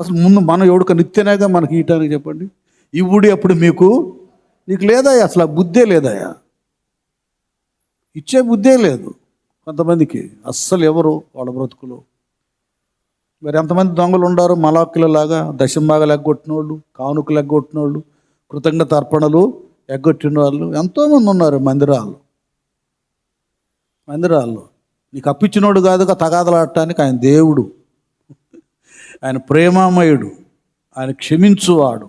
అసలు. ముందు మనం ఎవడిక నిత్యనేగా మనకి ఇయటానికి చెప్పండి. ఇవ్వుడి అప్పుడు నీకు లేదయా, అసలు ఆ బుద్ధే లేదయా, ఇచ్చే బుద్ధే లేదు కొంతమందికి. అస్సలు ఎవరు వాళ్ళ బ్రతుకులు. మరి ఎంతమంది దొంగలు ఉండారు మలాకులలాగా? దశంభాగాలు ఎగ్గొట్టిన వాళ్ళు, కానుకలు ఎగ్గొట్టిన వాళ్ళు, కృతజ్ఞత అర్పణలు ఎగ్గొట్టిన వాళ్ళు ఎంతోమంది ఉన్నారు మందిరాల్లో. నీకు అప్పించినోడు కాదుగా తగాదలాడటానికి. ఆయన దేవుడు, ఆయన ప్రేమామయుడు, ఆయన క్షమించువాడు.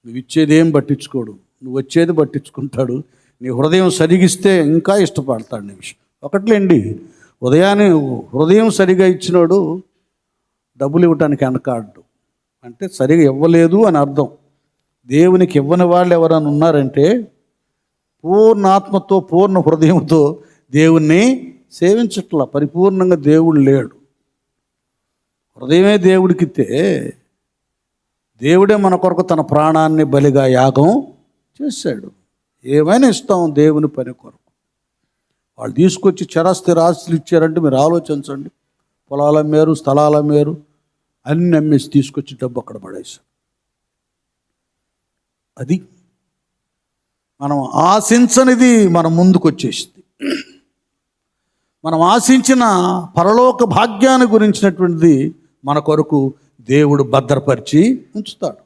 నువ్వు ఇచ్చేదేం పట్టించుకోడు, నువ్వు వచ్చేది పట్టించుకుంటాడు. నీ హృదయం సరిగిస్తే ఇంకా ఇష్టపడతాడు. నీ విషయం ఒకట్లేండి, హృదయం సరిగా ఇచ్చినోడు డబ్బులు ఇవ్వటానికి వెనకాడు. అంటే సరిగా ఇవ్వలేదు అని అర్థం. దేవునికి ఇవ్వని వాళ్ళు ఎవరైనా ఉన్నారంటే పూర్ణ ఆత్మతో పూర్ణ హృదయంతో దేవుణ్ణి సేవించట్లా. పరిపూర్ణంగా దేవుడు లేడు. హృదయమే దేవుడికితే దేవుడే మన కొరకు తన ప్రాణాన్ని బలిగా యాగం చేశాడు. ఏమైనా ఇస్తాం దేవుని పని కొరకు. వాళ్ళు తీసుకొచ్చి చరస్థిర ఆస్తులు ఇచ్చారంటే మీరు ఆలోచించండి. పొలాల మేరు, స్థలాల మేరు అన్ని అమ్మేసి తీసుకొచ్చి డబ్బు అక్కడ పడేశారు. అది మనం ఆశించనిది మన ముందుకు వచ్చేసింది. మనం ఆశించిన పరలోక భాగ్యాన్ని గురించినటువంటిది మన కొరకు దేవుడు భద్రపరిచి ఉంచుతాడు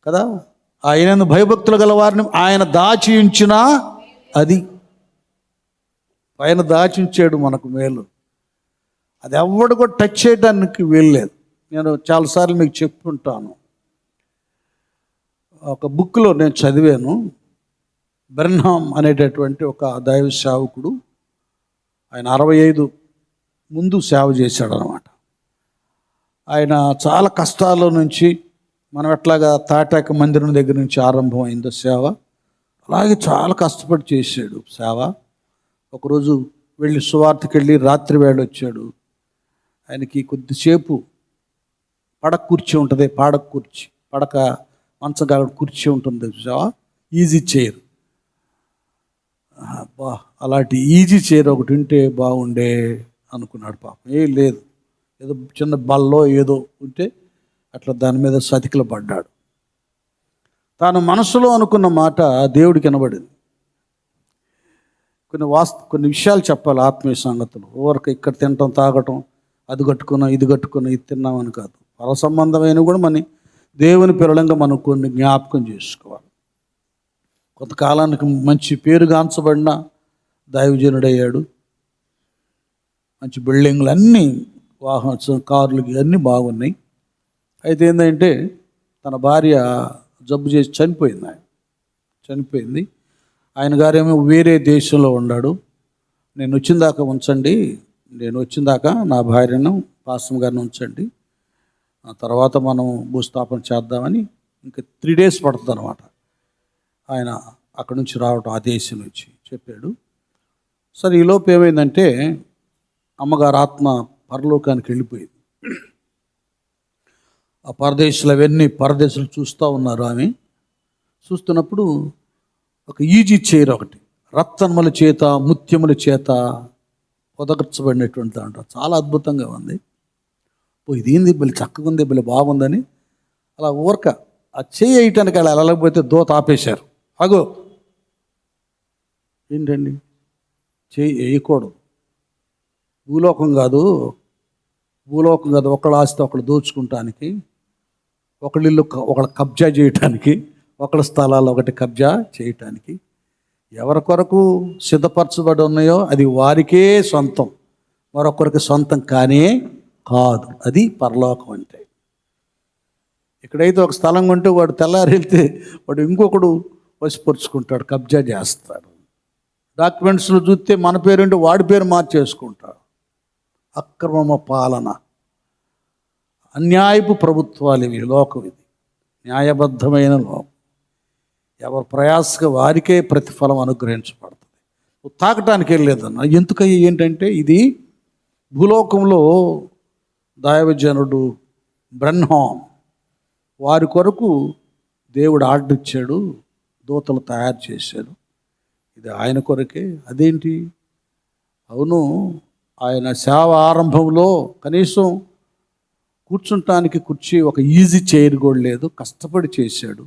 కదా. ఆయనను భయభక్తులు గల వారిని ఆయన దాచి ఉంచినా అది పైన దాచి ఉంచాడు మనకు మేలు. అది ఎవడు కూడా టచ్ చేయడానికి వీల్లేదు. నేను చాలాసార్లు మీకు చెప్పుంటాను. ఒక బుక్లో నేను చదివాను. బెర్న్హామ్ అనేటటువంటి ఒక దైవ సేవకుడు. ఆయన 65 ముందు సేవ చేశాడు అనమాట. ఆయన చాలా కష్టాల నుంచి, మనం ఎట్లాగా తాటాక మందిరం దగ్గర నుంచి ఆరంభమైందో సేవ, అలాగే చాలా కష్టపడి చేశాడు సేవ. ఒకరోజు వెళ్ళి సువార్తకి వెళ్ళి రాత్రి వేళ వచ్చాడు. ఆయనకి కొద్దిసేపు పడక కుర్చీ ఉంటుంది, పడక మంచం కాడ కుర్చీ ఉంటుంది చూసావా, ఈజీ చైర్. అబ్బా, అలాంటి ఈజీ చైర్ ఒకటి ఉంటే బాగుండే అనుకున్నాడు. పాపం ఏం లేదు, ఏదో చిన్న బల్లో ఏదో ఉంటే అట్లా దాని మీద సతికిల పడ్డాడు. తాను మనసులో అనుకున్న మాట దేవుడికి వినబడింది. కొన్ని విషయాలు చెప్పాలి, ఆత్మీయ సంగతులు. ఊరికి ఇక్కడ తినటం, తాగటం, అది కట్టుకున్నాం, ఇది కట్టుకున్నాం, ఇది తిన్నామని కాదు. పర సంబంధమైన కూడా మన దేవుని పిల్లలంగా మనం కొన్ని జ్ఞాపకం చేసుకోవాలి. కొంతకాలానికి మంచి పేరుగాంచబడిన దైవజనుడయ్యాడు. మంచి బిల్డింగ్లు అన్నీ, కార్లు అన్నీ బాగున్నాయి. అయితే ఏంటంటే తన భార్య జబ్బు చేసి చనిపోయింది. ఆయన గారేమో వేరే దేశంలో ఉన్నాడు. నేను వచ్చిన దాకా ఉంచండి, నేను వచ్చిన దాకా నా భార్యను పాస్టర్ గారిని ఉంచండి, ఆ తర్వాత మనం భూస్థాపన చేద్దామని. ఇంకా 3 days పడుతుంది అనమాట ఆయన అక్కడి నుంచి రావటం, ఆ దేశం నుంచి చెప్పాడు. సరే, ఈలోపు ఏమైందంటే అమ్మగారు ఆత్మ పరలోకానికి వెళ్ళిపోయింది. ఆ పరదేశులు చూస్తూ ఉన్నారు. ఆమె చూస్తున్నప్పుడు ఒక ఈజీ చైర్ ఒకటి రత్నముల చేత, ముత్యముల చేత పొదగర్చబడినటువంటి దాంట్లో చాలా అద్భుతంగా ఉంది. ఇదేంది బలి చక్కగా ఉంది, బలి బాగుందని అలా ఊరక ఆ చేయి వేయటానికి అలా వెళ్ళకపోతే దోత ఆపేశారు. అగో ఏంటండి, చేయి వేయకూడదు, భూలోకం కాదు, ఒకళ్ళ ఆస్తి ఒకళ్ళు దోచుకుంటానికి, ఒకళ్ళ ఇల్లు ఒకళ్ళ కబ్జా చేయటానికి ఒకళ్ళ స్థలాలు ఒకటి కబ్జా చేయటానికి. ఎవరి కొరకు సిద్ధపరచబడి ఉన్నాయో అది వారికే సొంతం, మరొకరికి సొంతం కానే కాదు. అది పరలోకం అంటే. ఇక్కడైతే ఒక స్థలం కొంటే వాడు తెల్లారి వెళ్తే వాడు ఇంకొకడు వసిపరుచుకుంటాడు, కబ్జా చేస్తాడు. డాక్యుమెంట్స్లో చూస్తే మన పేరుంటే వాడి పేరు మార్చేసుకుంటాడు. అక్రమ పాలన, అన్యాయపు ప్రభుత్వాలు ఇవి. లోకం ఇది న్యాయబద్ధమైన లోకం. ఎవరి ప్రయాసగా వారికే ప్రతిఫలం అనుగ్రహించబడుతుంది. తాకటానికి వెళ్ళలేదన్న. ఎందుకయ్యి ఏంటంటే ఇది భూలోకంలో దైవజనుడు బ్రన్హామ్ వారి కొరకు దేవుడు ఆర్డర్ ఇచ్చాడు, దూతలు తయారు చేశాడు. ఇది ఆయన కొరకే. అదేంటి? అవును, ఆయన సేవ ఆరంభంలో కనీసం కూర్చుంటానికి కుర్చీ, ఒక ఈజీ చైర్ కూడా లేదు. కష్టపడి చేశాడు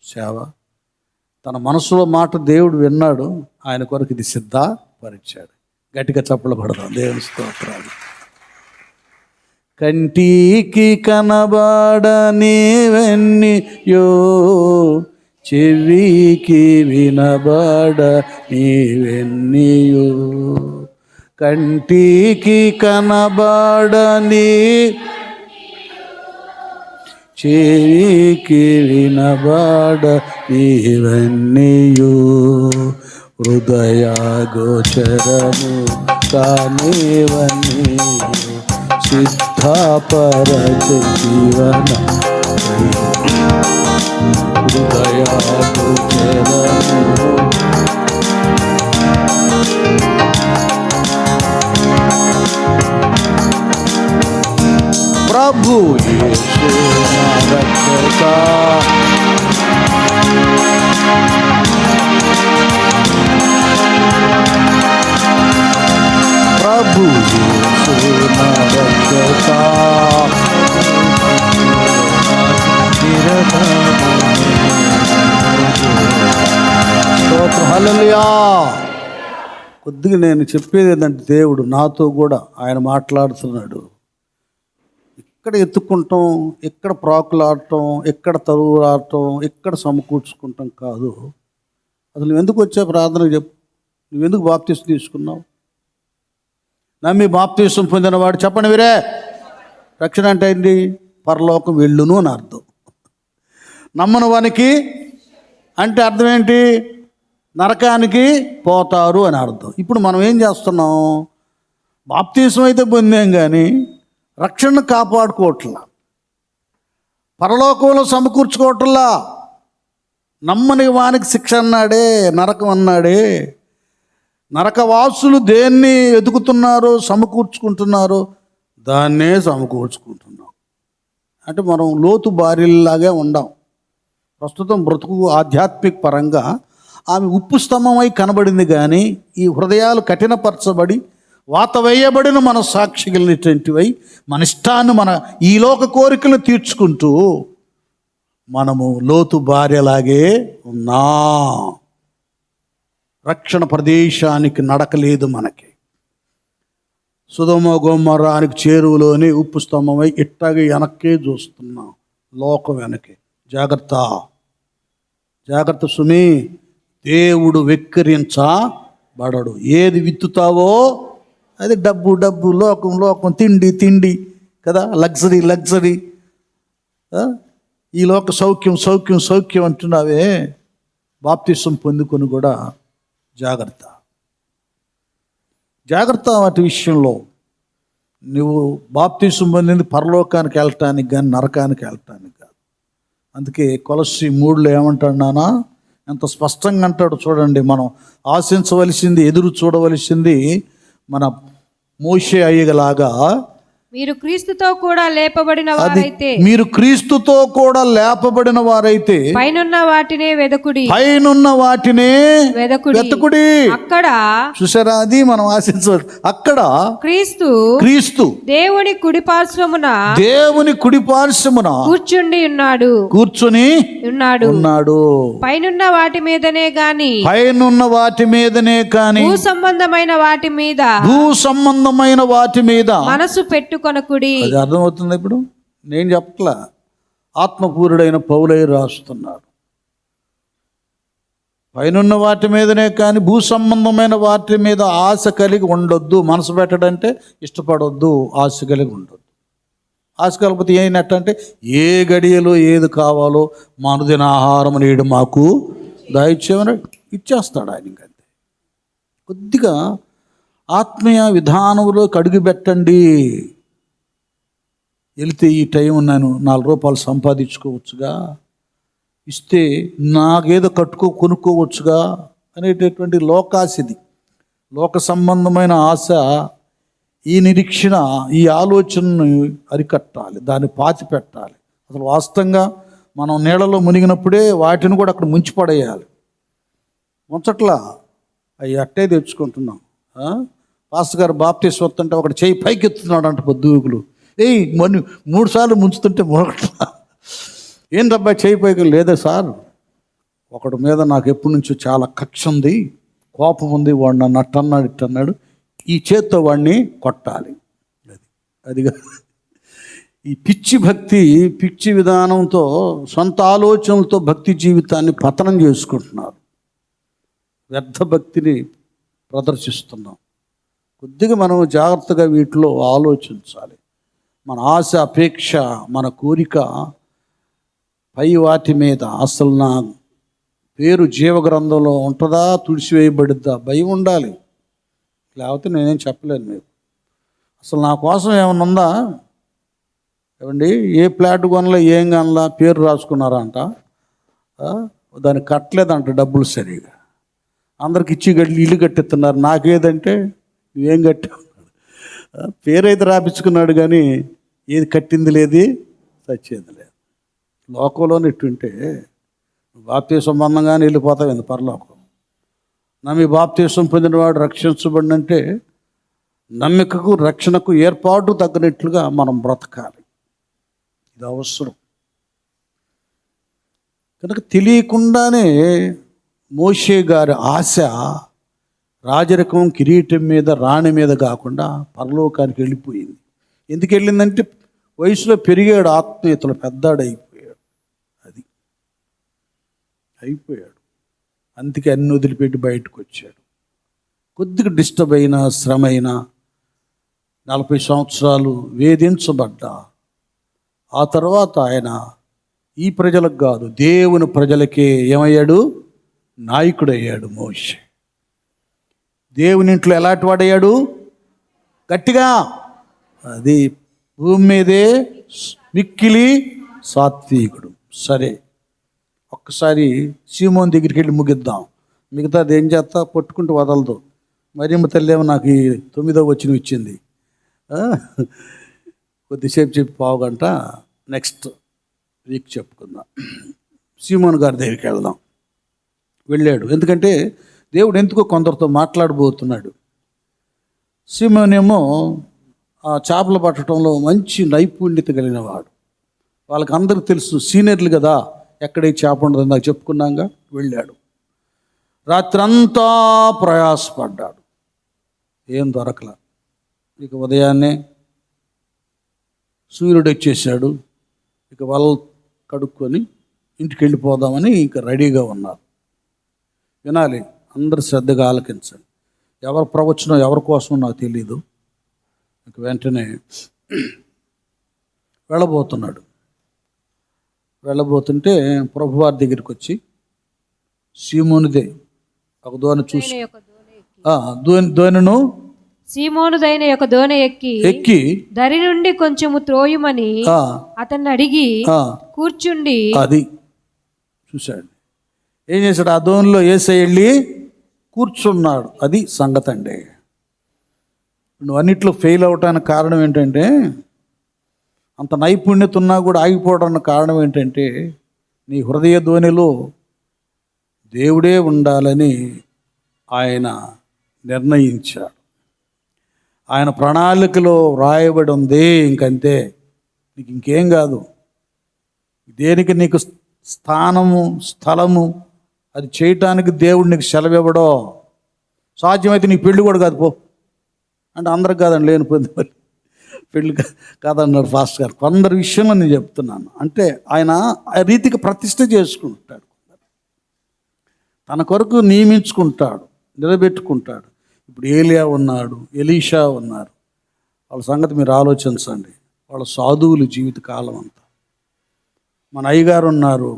సేవ. తన మనసులో మాట దేవుడు విన్నాడు, ఆయన కొరకు ఇది సిద్ధపరిచాడు. గట్టిగా చప్పలు పడదాం దేవుని స్తోత్రాలు. కంటికి కనబడనివన్నీయో, చెవికి వినబడనివన్నీయో, కంటికి కనబడని చెవికి వినబడనివన్నీయు హృదయ గోచరము కానివన్నీయు సిద్ధపరచ జీవన హృదయ గోచరము ప్రభు యేసు నా రక్షక, ప్రభు యేసు నా రక్షక, స్తోత్రం హల్లెలూయా. కొద్దిగా నేను చెప్పేది ఏంటంటే దేవుడు నాతో కూడా ఆయన మాట్లాడుతున్నాడు. ఇక్కడ ఎత్తుకుంటాం, ఇక్కడ ప్రాకులాడటం, ఇక్కడ తరువులాడటం, ఇక్కడ సమకూర్చుకుంటాం కాదు. అసలు నువ్వు ఎందుకు వచ్చా ప్రార్థన చెప్పు. నువ్వెందుకు బాప్తీసం తీసుకున్నావు? నమ్మి బాప్తీసం పొందినవాడు చెప్పండి వీరే. రక్షణ అంటే ఏంటి? పరలోకం వెళ్ళును అని అర్థం. నమ్మని వానికి అంటే అర్థం ఏంటి? నరకానికి పోతారు అని అర్థం. ఇప్పుడు మనం ఏం చేస్తున్నాం? బాప్తీసం అయితే పొందాం కానీ రక్షణను కాపాడుకోవట్లా, పరలోకంలో సమకూర్చుకోవట్లా. నమ్మని వానికి శిక్ష అన్నాడే, నరకం అన్నాడే. నరకవాసులు దేన్ని ఎదుగుతున్నారో, సమకూర్చుకుంటున్నారో దాన్నే సమకూర్చుకుంటున్నాం. అంటే మనం లోతు భార్యలాగే ఉండాం. ప్రస్తుతం బ్రతుకు ఆధ్యాత్మిక పరంగా ఆమె ఉప్పు స్తంభమై కనబడింది, కానీ ఈ హృదయాలు కఠినపరచబడి వాత వేయబడిన మన సాక్షి కలిగినటువంటివై మన ఇష్టాన్ని, మన ఈ లోక కోరికలు తీర్చుకుంటూ మనము లోతు భార్యలాగే ఉన్నా. రక్షణ ప్రదేశానికి నడకలేదు మనకి. సొదొమ గొమొర్రానికి చేరువలోని ఉప్పు స్తంభమై ఇట్టాగే వెనక్కే చూస్తున్నాం, లోకం వెనకే. జాగ్రత్త, జాగ్రత్త సుమి. దేవుడు వెక్కిరించబడడు. ఏది విత్తుతావో అది డబ్బు డబ్బు, లోకం లోకం, తిండి తిండి కదా, లగ్జరీ లగ్జరీ, ఈ లోక సౌఖ్యం సౌఖ్యం సౌఖ్యం అంటున్నావే. బాప్తిసం పొందుకొని కూడా జాగ్రత్త, జాగ్రత్త. వాటి విషయంలో నువ్వు బాప్తిసం పొందింది పరలోకానికి వెళ్ళటానికి కానీ నరకానికి వెళ్ళటానికి కాదు. అందుకే కొలస్సీ 3లో ఏమంటాడు నాన్న, ఎంత స్పష్టంగా అంటాడు చూడండి. మనం ఆశించవలసింది, ఎదురు చూడవలసింది మన మోషే అయ్యలాగా మీరు క్రీస్తుతో కూడా లేపబడిన వారైతే, మీరు క్రీస్తుతో కూడా లేపబడిన వారైతే పైనున్న వాటినే వెదకుడి, పైనున్న వాటినే వెదకుడి. అక్కడ చూసారా, అది మనం ఆశించవచ్చు. అక్కడ క్రీస్తు క్రీస్తు దేవుని కుడిపార్శ్వమున, దేవుని కుడిపార్శ్వమున కూర్చుండి ఉన్నాడు, కూర్చుని ఉన్నాడు. పైనున్న వాటి మీదనే గాని, పైనున్న వాటి మీదనే కాని, భూ సంబంధమైన వాటి మీద, భూ సంబంధమైన వాటి మీద మనసు పెట్టుకొనకుడి. అది అర్థమవుతుంది. ఇప్పుడు నేను చెప్పట్లా, ఆత్మపూరుడైన పౌలై రాస్తున్నాడు. పైనున్న వాటి మీదనే కానీ భూ సంబంధమైన వాటి మీద ఆశ కలిగి ఉండొద్దు. మనసు పెట్టడంటే ఇష్టపడొద్దు, ఆశ కలిగి ఉండొద్దు. ఆశ కలిగితే ఏమైనట్టంటే ఏ గడియలో ఏది కావాలో మనదిన ఆహారం నేడు మాకు దయచేయమని ఇచ్చేస్తాడు ఆయన. ఇంకంతే. కొద్దిగా ఆత్మీయ విధానంలో అడుగు పెట్టండి. వెళితే ఈ టైం నేను 4 రూపాయలు సంపాదించుకోవచ్చుగా, ఇస్తే నాకేదో కొనుక్కోవచ్చుగా అనేటటువంటి లోకాశది, లోక సంబంధమైన ఆశ, ఈ నిరీక్షణ, ఈ ఆలోచనను అరికట్టాలి, దాన్ని పాతిపెట్టాలి. అసలు వాస్తవంగా మనం నీళ్ళలో మునిగినప్పుడే వాటిని కూడా అక్కడ ముంచిపడేయాలి. ముంచట్లా అవి అట్టే తెచ్చుకుంటున్నాం. పాస్టర్ గారు బాప్టిస్ట్ వస్తుంటే ఒకటి చేయి పైకి ఎత్తున్నాడు అంట పొద్దుగులు. మొన్న 3 సార్లు ముంచుతుంటే మునగట్లా. ఏం డబ్బా చేయి పైకి? లేదా సార్, ఒకటి మీద నాకు ఎప్పటి నుంచో చాలా కక్ష ఉంది, కోపం ఉంది, వాడు నన్ను అట్టన్నాడు ఇట్టన్నాడు, ఈ చేత్తో వాడిని కొట్టాలి. అదిగా ఈ పిచ్చి భక్తి, పిచ్చి విధానంతో, సొంత ఆలోచనలతో భక్తి జీవితాన్ని పతనం చేసుకుంటున్నారు. వ్యర్థ భక్తిని ప్రదర్శిస్తున్నాం. కొద్దిగా మనం జాగ్రత్తగా వీటిలో ఆలోచించాలి. మన ఆశ, అపేక్ష, మన కోరిక పై వాటి మీద, అసలు నా పేరు జీవగ్రంథంలో ఉంటుందా, తుడిచివేయబడిద్దా, భయం ఉండాలి. లేకపోతే నేనేం చెప్పలేను మీకు. అసలు నా కోసం ఏమన్నా ఉందా? ఏమండి, ఏ ఫ్లాట్ కొనలా, ఏం కొనలా, పేరు రాసుకున్నారా అంట, దాన్ని కట్టలేదంట డబ్బులు సరిగా, అందరికి ఇచ్చి ఇల్లు కట్టిస్తున్నారు. నాకేదంటే నువ్వేం కట్టావు, పేరైతే రాపించుకున్నాడు కానీ ఏది కట్టింది లేదు, చచ్చేది లేదు. లోకంలోనే ఇట్టుంటే బాప్తీసం సంబంధంగానే వెళ్ళిపోతావు ఎందు పరలోకం. నమ్మి బాప్తీసం పొందినవాడు రక్షించబడినంటే నమ్మికకు, రక్షణకు ఏర్పాటు తగ్గినట్లుగా మనం బ్రతకాలి. ఇది అవసరం. కనుక తెలియకుండానే మోషే గారి ఆశ రాజరికం, కిరీటం మీద, రాణి మీద కాకుండా పరలోకానికి వెళ్ళిపోయింది. ఎందుకు వెళ్ళిందంటే వయసులో పెరిగాడు, ఆత్మీయతలు పెద్దాడు అయిపోయాడు. అది అయిపోయాడు. అందుకే అన్ని వదిలిపెట్టి బయటకు వచ్చాడు. కొద్దిగా డిస్టర్బ్ అయినా, శ్రమ అయినా, 40 సంవత్సరాలు వేధించబడ్డా, ఆ తర్వాత ఆయన ఈ ప్రజలకు కాదు, దేవుని ప్రజలకే ఏమయ్యాడు? నాయకుడయ్యాడు మోషే. దేవుని ఇంట్లో ఎలాంటి వాడయ్యాడు? గట్టిగా, అది భూమి మీదే మిక్కిలి సాత్వికుడు. సరే, ఒక్కసారి సీమోన్ దగ్గరికి వెళ్ళి ముగిద్దాం. మిగతాది ఏం చేస్తా, పట్టుకుంటూ వదలదు. మరియమ్మ తల్లి ఏమో నాకు ఈ 9వ వచనం ఇచ్చింది. కొద్దిసేపు చెప్పి 1/2 గంట నెక్స్ట్ వీక్ చెప్పుకుందాం. సీమోన్ గారి దగ్గరికి వెళ్దాం. వెళ్ళాడు. ఎందుకంటే దేవుడు ఎందుకో కొందరితో మాట్లాడబోతున్నాడు. సీమోన్ ఏమో ఆ చేపలు పట్టడంలో మంచి నైపుణ్యత కలిగిన వాడు. వాళ్ళకి అందరికి తెలుసు, సీనియర్లు కదా, ఎక్కడ ఈ చేప ఉండదు నాకు చెప్పుకున్నాగా. వెళ్ళాడు. రాత్రంతా ప్రయాసపడ్డాడు, ఏం దొరకల. ఇక ఉదయాన్నే సూర్యుడు వచ్చేసాడు. ఇక వాళ్ళు కడుక్కొని ఇంటికి వెళ్ళిపోదామని ఇక రెడీగా ఉన్నారు. వినాలి, అందరు శ్రద్ధగా ఆలకించండి. ఎవరి ప్రవచనం ఎవరి కోసం నాకు తెలీదు. ఇక వెంటనే వెళ్ళబోతుంటే ప్రభువారి దగ్గరికి వచ్చి సీమోనుదే ఒక దోణి చూసి, దోణిను సీమోనుదైన యొక్క దోణి ఎక్కి దరి నుండి కొంచెము త్రోయుమని అతన్ని అడిగి కూర్చుండి, అది చూశాడు. ఏం చేశాడు? ఆ దోణిలో యేసయ్య వెళ్ళి కూర్చున్నాడు. అది సంగతి అండి. నువ్వు అన్నిట్లో ఫెయిల్ అవటానికి కారణం ఏంటంటే, అంత నైపుణ్యత ఉన్నా కూడా ఆగిపోవడానికి కారణం ఏంటంటే, నీ హృదయ ధ్వనిలో దేవుడే ఉండాలని ఆయన నిర్ణయించాడు. ఆయన ప్రణాళికలో రాయబడి ఉంది. ఇంకంతే, నీకు ఇంకేం కాదు. దేనికి నీకు స్థానము, స్థలము అది చేయటానికి దేవుడు నీకు సెలవు ఇవ్వడో. సాధ్యమైతే నీ పెళ్ళి కూడా కాదు పో అంటే అందరికి కాదండి, లేని పొంది పెళ్ళి కాదన్నాడు ఫాస్ట్ గారు. కొందరి విషయంలో నేను చెప్తున్నాను. అంటే ఆయన ఆ రీతికి ప్రతిష్ట చేసుకుంటాడు. తన కొరకు నియమించుకుంటాడు, నిలబెట్టుకుంటాడు. ఇప్పుడు ఏలియా ఉన్నాడు, ఎలీషా ఉన్నారు. వాళ్ళ సంగతి మీరు ఆలోచించండి. వాళ్ళ సాధువులు జీవితకాలం అంతా. మన అయ్యగారు ఉన్నారు,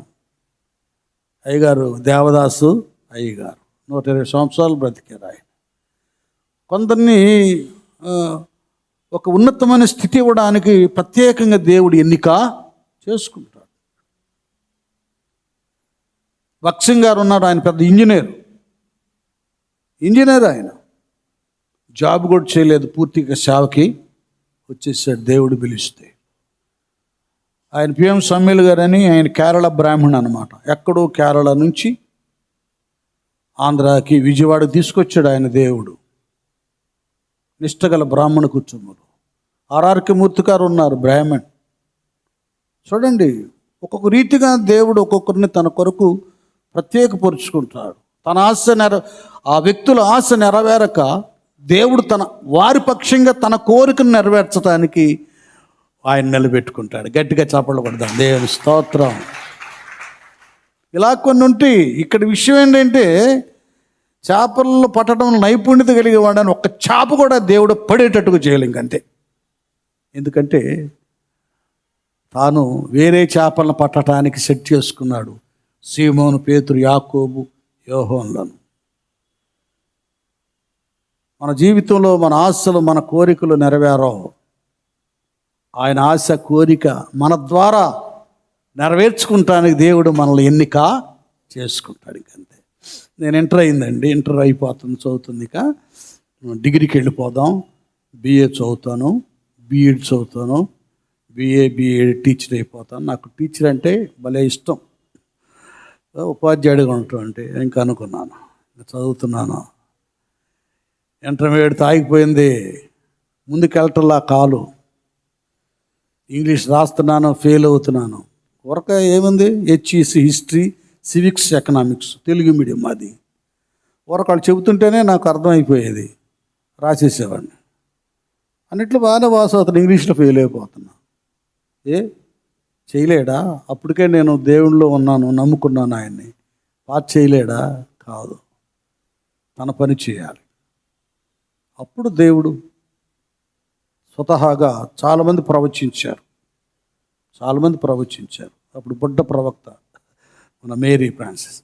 అయ్యగారు దేవదాసు అయ్యగారు 120 సంవత్సరాలు బ్రతికారు ఆయన. కొందరిని ఒక ఉన్నతమైన స్థితి ఇవ్వడానికి ప్రత్యేకంగా దేవుడు ఎన్నిక చేసుకుంటాడు. భక్సింగ్ గారు ఉన్నారు, ఆయన పెద్ద ఇంజనీర్ ఆయన. జాబ్ కూడా చేయలేదు, పూర్తిగా సేవకి వచ్చేసాడు దేవుడు పిలిస్తే. ఆయన పిఎం సమ్మెల్ గారు అని, ఆయన కేరళ బ్రాహ్మణ్ అనమాట. ఎక్కడో కేరళ నుంచి ఆంధ్రాకి, విజయవాడకి తీసుకొచ్చాడు ఆయన దేవుడు. నిష్టగల బ్రాహ్మణ కుటుంబంలో. ఆర్ఆర్కే మూర్తి గారు ఉన్నారు, బ్రాహ్మణ్. చూడండి, ఒక్కొక్క రీతిగా దేవుడు ఒక్కొక్కరిని తన కొరకు ప్రత్యేకపరుచుకుంటాడు. తన ఆశ ఆ వ్యక్తుల ఆశ నెరవేరక దేవుడు వారి పక్షంగా తన కోరికను నెరవేర్చడానికి ఆయన నిలబెట్టుకుంటాడు. గట్టిగా చప్పట్లు కొడదాం, దేవుని స్తోత్రం. ఇలా కొన్ని ఉంటాయి. ఇక్కడ విషయం ఏంటంటే, చేపలను పట్టడం నైపుణ్యత కలిగే వాడని ఒక్క చేప కూడా దేవుడు పడేటట్టుగా చేయలేం ఇంకంతే. ఎందుకంటే తాను వేరే చేపలను పట్టడానికి సెట్ చేసుకున్నాడు. సీమోను, పేతురు, యాకోబు, యోహోన్లను. మన జీవితంలో మన ఆశలు, మన కోరికలు నెరవేరవు. ఆయన ఆశ, కోరిక మన ద్వారా నెరవేర్చుకుంటానికి దేవుడు మనల్ని ఎన్నిక చేసుకుంటాడు. ఇంకంతే. నేను ఇంటర్ అయిందండి, ఇంటర్ అయిపోతుంది, చదువుతుంది. ఇక డిగ్రీకి వెళ్ళిపోదాం. బిఏ చదువుతాను, బీఎడ్ చదువుతాను, బిఏడ్ టీచర్ అయిపోతాను. నాకు టీచర్ అంటే భలే ఇష్టం. ఉపాధ్యాయుడిగా ఉండటం అంటే ఇంకా అనుకున్నాను. చదువుతున్నాను, ఇంటర్మీడియట్ ఆగిపోయింది, ముందుకెళ్ళటంలా కాలు. ఇంగ్లీష్ రాస్తున్నాను, ఫెయిల్ అవుతున్నాను. వరక ఏముంది, HEC history, civics, economics, Telugu medium అది. వాళ్ళు చెబుతుంటేనే నాకు అర్థమైపోయేది, రాసేసేవాడిని. అన్నిట్లో బాగానే పాస్ అవుతాను, ఇంగ్లీష్లో ఫెయిల్ అయిపోతున్నా. చేయలేడా? అప్పటికే నేను దేవునిలో ఉన్నాను, నమ్ముకున్నాను ఆయన్ని. పాస్ చేయలేడా? కాదు, తన పని చేయాలి. అప్పుడు దేవుడు స్వతహాగా చాలామంది ప్రవచించారు. అప్పుడు బుడ్డ ప్రవక్త మన మేరీ ఫ్రాన్సిస్,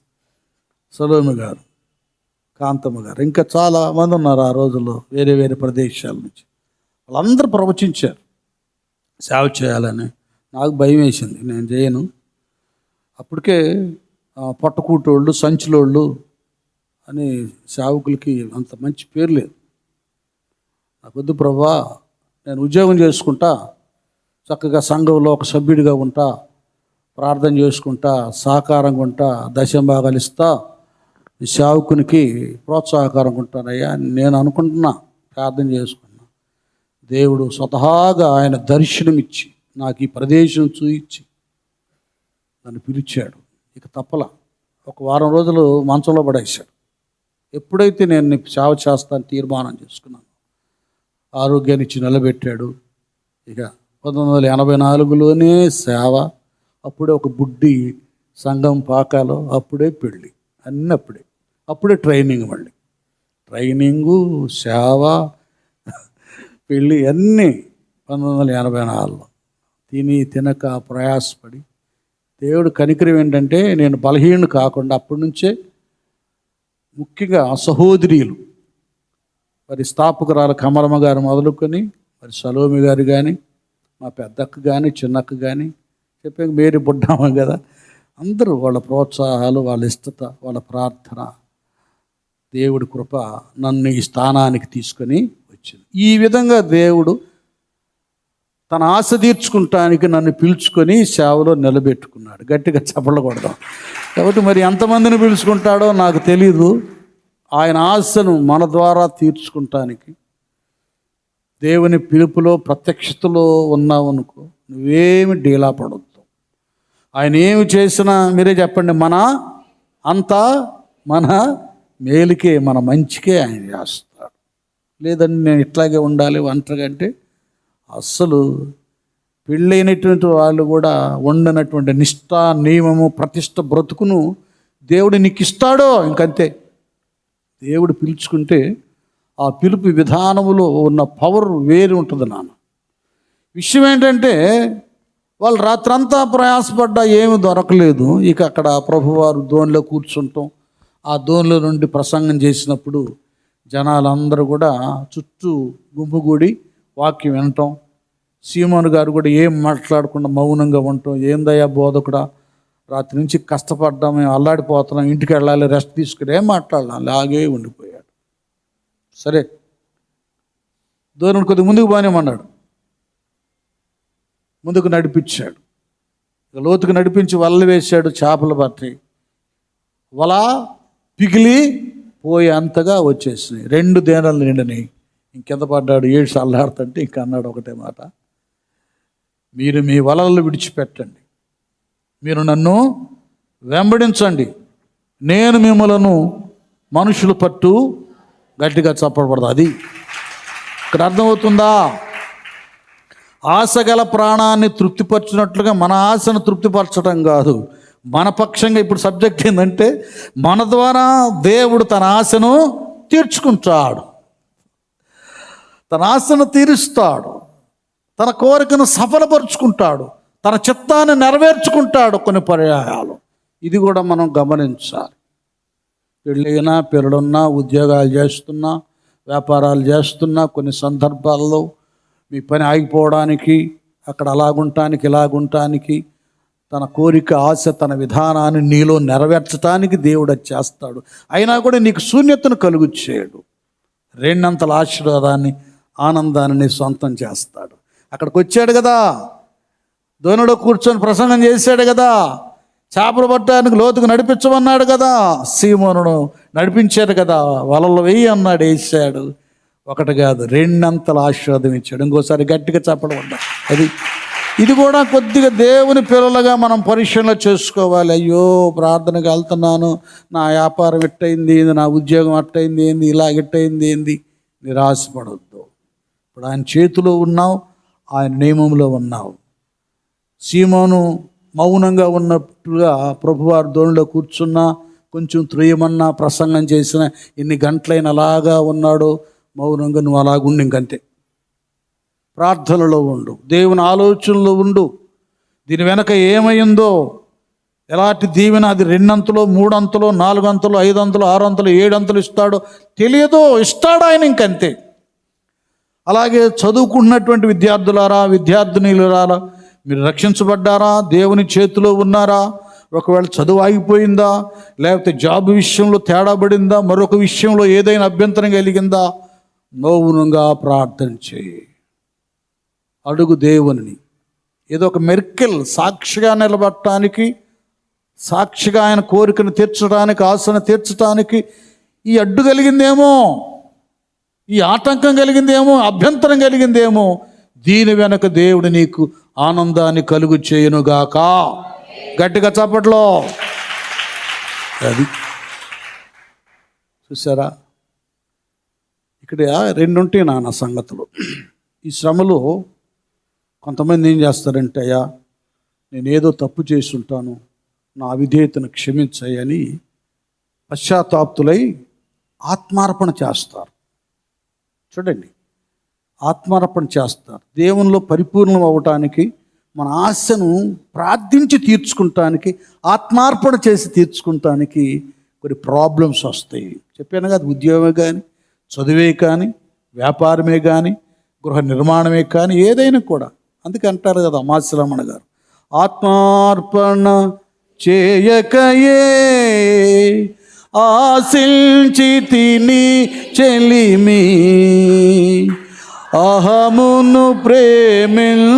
సలోమి గారు, కాంతమ్మ గారు, ఇంకా చాలామంది ఉన్నారు ఆ రోజుల్లో వేరే వేరే ప్రదేశాల నుంచి. వాళ్ళందరూ ప్రవచించారు సేవ చేయాలని. నాకు భయం వేసింది, నేను చేయను. అప్పటికే పొట్టకూటోళ్ళు, సంచులోళ్ళు అని సేవకులకి అంత మంచి పేరు లేదు. నాకొద్దు ప్రభా, నేను ఉద్యోగం చేసుకుంటా, చక్కగా సంఘంలో ఒక సభ్యుడిగా ఉంటా, ప్రార్థన చేసుకుంటా, సహకారంగా ఉంటా, దశంభాగాలు ఇస్తా, ఈ సేవకునికి ప్రోత్సాహకరంగా ఉంటానయ్యా నేను అనుకుంటున్నా, ప్రార్థన చేసుకున్నా. దేవుడు స్వతహాగా ఆయన దర్శనమిచ్చి నాకు ఈ ప్రదేశం చూయించి నన్ను పిలిచాడు. ఇక తప్పల. ఒక వారం రోజులు మంచంలో పడేశాడు. ఎప్పుడైతే నేను నీకు సేవ చేస్తాను తీర్మానం చేసుకున్నాను, ఆరోగ్యాన్ని ఇచ్చి నిలబెట్టాడు. ఇక 1984లోనే సేవ, అప్పుడే ఒక బుడ్డి సంఘం పాకాలో, అప్పుడే పెళ్ళి, అన్నీ అప్పుడే ట్రైనింగ్, మళ్ళీ ట్రైనింగు, సేవ, పెళ్ళి అన్నీ 1984లో. తినక ప్రయాసపడి దేవుడు కనికరం ఏంటంటే, నేను బలహీనుడు కాకుండా అప్పటి నుంచే ముఖ్యంగా సహోదరీలు, మరి స్థాపకురాలు కమలమ్మ గారు మొదలుకొని, మరి సలోమి గారు కానీ, మా పెద్దక్క కానీ, చిన్నక్క కానీ, చెప్పాక మేరీ బుడ్డమ్మ కదా, అందరూ వాళ్ళ ప్రోత్సాహాలు, వాళ్ళ ఇష్టత, వాళ్ళ ప్రార్థన, దేవుడి కృప నన్ను ఈ స్థానానికి తీసుకొని వచ్చింది. ఈ విధంగా దేవుడు తన ఆశ తీర్చుకుంటానికి నన్ను పిలుచుకొని సేవలో నిలబెట్టుకున్నాడు. గట్టిగా చప్పట్లు కొడదాం. కాబట్టి మరి ఎంతమందిని పిలుచుకుంటాడో నాకు తెలీదు. ఆయన ఆశను మన ద్వారా తీర్చుకుంటానికి దేవుని పిలుపులో, ప్రత్యక్షతలో ఉన్నావనుకో, నువ్వేమి డీలా పడొద్దు. ఆయన ఏమి చేసినా మీరే చెప్పండి, అంతా మన మేలుకే, మన మంచికే ఆయన చేస్తాడు. లేదండి నేను ఇట్లాగే ఉండాలి ఒంటరిగా అంటే అస్సలు. పెళ్ళైనటువంటి వాళ్ళు కూడా ఉండనటువంటి నిష్ఠ, నియమము, ప్రతిష్ట బ్రతుకును దేవుడు నీకు ఇస్తాడో ఇంకంతే. దేవుడు పిలుచుకుంటే ఆ పిలుపు విధానములో ఉన్న పవర్ వేరు ఉంటుంది నాన్న. విషయం ఏంటంటే వాళ్ళు రాత్రంతా ప్రయాసపడ్డా ఏమి దొరకలేదు. ఇక అక్కడ ప్రభువారు దోనిలో కూర్చుంటాం, ఆ దోనిలో నుండి ప్రసంగం చేసినప్పుడు జనాలందరూ కూడా చుట్టూ గుంపుగూడి వాక్యం వినటం. సీమోను గారు కూడా ఏం మాట్లాడకుండా మౌనంగా ఉండటం. ఏందయ్యా బోధకుడా, రాత్రి నుంచి కష్టపడ్డాం, మేము అల్లాడిపోతున్నాం, ఇంటికి వెళ్ళాలి, రెస్ట్ తీసుకుని ఏం మాట్లాడాలి, అలాగే ఉండిపోయాడు. సరే దూరం కొద్దిగా ముందుకు బానేమన్నాడు, ముందుకు నడిపించాడు. లోతుకు నడిపించి వలలు వేశాడు, చేపలు పట్టి వల పిగిలి పోయి అంతగా వచ్చేసినాయి. 2 దేనాలు నిండినాయి. ఇంకెంత పడ్డాడు, ఏడు అల్లాడుతుంటే ఇంక అన్నాడు ఒకటే మాట, మీరు మీ వలలు విడిచిపెట్టండి, మీరు నన్ను వెంబడించండి, నేను మిమ్మలను మనుషులు పట్టు. గట్టిగా చప్పబడదు. అది ఇక్కడ అర్థమవుతుందా? ఆశ గల ప్రాణాన్ని తృప్తిపరచినట్లుగా మన ఆశను తృప్తిపరచడం కాదు, మన పక్షంగా. ఇప్పుడు సబ్జెక్ట్ ఏంటంటే మన ద్వారా దేవుడు తన ఆశను తీర్చుకుంటాడు, తన ఆశను తీరుస్తాడు, తన కోరికను సఫలపరుచుకుంటాడు, తన చిత్తాన్ని నెరవేర్చుకుంటాడు కొన్ని పర్యాయాలు. ఇది కూడా మనం గమనించాలి. పెళ్ళైనా, పిల్లలున్నా, ఉద్యోగాలు చేస్తున్నా, వ్యాపారాలు చేస్తున్నా, కొన్ని సందర్భాల్లో మీ పని ఆగిపోవడానికి, అక్కడ అలాగుంటానికి ఇలాగుంటానికి, తన కోరిక, ఆశ, తన విధానాన్ని నీలో నెరవేర్చడానికి దేవుడు అది చేస్తాడు. అయినా కూడా నీకు శూన్యతను కలుగు చేయడు. 2 అంతల ఆశీర్వాదాన్ని, ఆనందాన్ని నీ సొంతం చేస్తాడు. అక్కడికి వచ్చాడు కదా, దోణిలో కూర్చొని ప్రసంగం చేశాడు కదా, చేపలు పట్టడానికి లోతుకు నడిపించమన్నాడు కదా, సీమోనును నడిపించాడు కదా, వలలు వెయ్యి అన్నాడు, వేసాడు. ఒకటి కాదు, 2 అంతల ఆశీర్వాదం ఇచ్చాడు. ఇంకోసారి గట్టిగా చెప్పడం ఉండ. ఇది కూడా కొద్దిగా దేవుని పిల్లలుగా మనం పరిశీలన చేసుకోవాలి. అయ్యో ప్రార్థనకు వెళ్తున్నాను, నా వ్యాపారం ఎట్టయింది ఏంది, నా ఉద్యోగం అట్టయింది ఏంది, ఇలా ఎట్టయింది ఏంది, నిరాశపడొద్దు. ఇప్పుడు ఆయన చేతిలో ఉన్నావు, ఆయన నియమంలో ఉన్నావు. సీమోను మౌనంగా ఉన్నట్టుగా ప్రభువారు దోణిలో కూర్చున్నా, కొంచెం త్రుయమన్నా, ప్రసంగం చేసిన ఎన్ని గంటలైన అలాగా ఉన్నాడు మౌనంగా. నువ్వు అలాగుండి ఇంకంతే. ప్రార్థనలో ఉండు, దేవుని ఆలోచనలో ఉండు. దీని వెనక ఏమైందో, ఎలాంటి దీవెన అది 2 అంతలో, 3 అంతలో, 4 అంతలో, 5 అంతలో, 6 అంతలో, 7 అంతలు ఇస్తాడో తెలియదో, ఇస్తాడు ఆయన ఇంకంతే. అలాగే చదువుకుంటున్నటువంటి విద్యార్థులారా, విద్యార్థినీలారా, మీరు రక్షించబడ్డారా? దేవుని చేతిలో ఉన్నారా? ఒకవేళ చదువు ఆగిపోయిందా, లేకపోతే జాబ్ విషయంలో తేడా పడిందా, మరొక విషయంలో ఏదైనా అభ్యంతరం కలిగిందా, మౌనంగా ప్రార్థన చేయి, అడుగు దేవుని. ఏదో ఒక మెర్కెల్ సాక్షిగా నిలబడటానికి, సాక్షిగా ఆయన కోరికను తీర్చడానికి, ఆశను తీర్చడానికి ఈ అడ్డు కలిగిందేమో, ఈ ఆటంకం కలిగిందేమో, అభ్యంతరం కలిగిందేమో, దీని వెనక దేవుడు నీకు ఆనందాన్ని కలుగు చేయునుగాక. గట్టిగా చప్పట్లో. అది చూసారా, ఇక్కడ 2 ఉంటాయి నాన్న సంగతులు. ఈ శ్రమలో కొంతమంది ఏం చేస్తారంటే, అయ్యా నేనేదో తప్పు చేసి ఉంటాను, నా అవిధేయతను క్షమించాయని పశ్చాత్తాప్తులై ఆత్మార్పణ చేస్తారు. చూడండి, ఆత్మార్పణ చేస్తారు. దేవునిలో పరిపూర్ణం అవ్వటానికి, మన ఆశను ప్రార్థించి తీర్చుకుంటానికి, ఆత్మార్పణ చేసి తీర్చుకుంటానికి కొన్ని ప్రాబ్లమ్స్ వస్తాయి. చెప్పాను కదా, ఉద్యోగమే కానీ, చదువే కానీ, వ్యాపారమే కానీ, గృహ నిర్మాణమే కానీ, ఏదైనా కూడా. అందుకే అంటారు కదా మాసిరమణ గారు, ఆత్మార్పణ చేయకయే ఆశించి తిని చెలిమి, అహమును ప్రేమించుచునే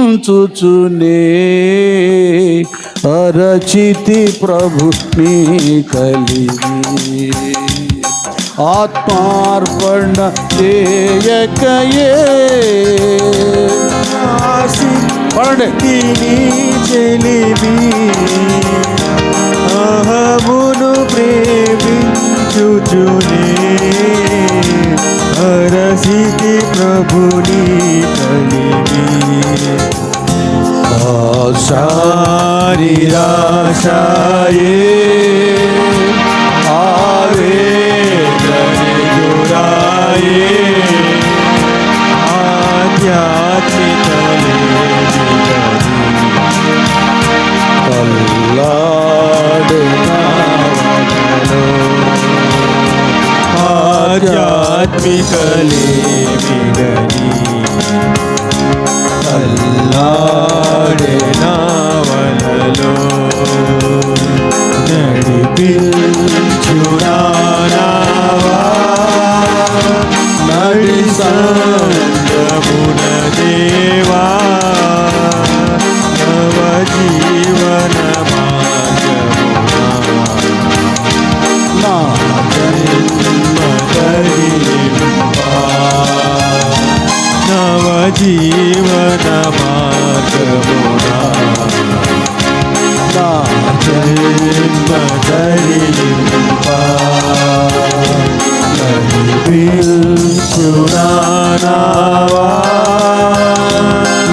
అరచితి ప్రభు నీ కలిమి. ఆత్మార్పణ చేయకయే ఆశించి చెలిమి, అహమును ప్రేమించుచునే అరసితి ప్రభుని కలిమి. ఆశా నిరాశాయే ఆధ్యాత్మికలేమిగని అల్లాడే నావలలో నడిపించునావా నడి సంగమున దేవా నవ జీవన మార్గమునా నా నవ జీవన మార్గమునా నా జన్మ ధరింపా నడిపించునావా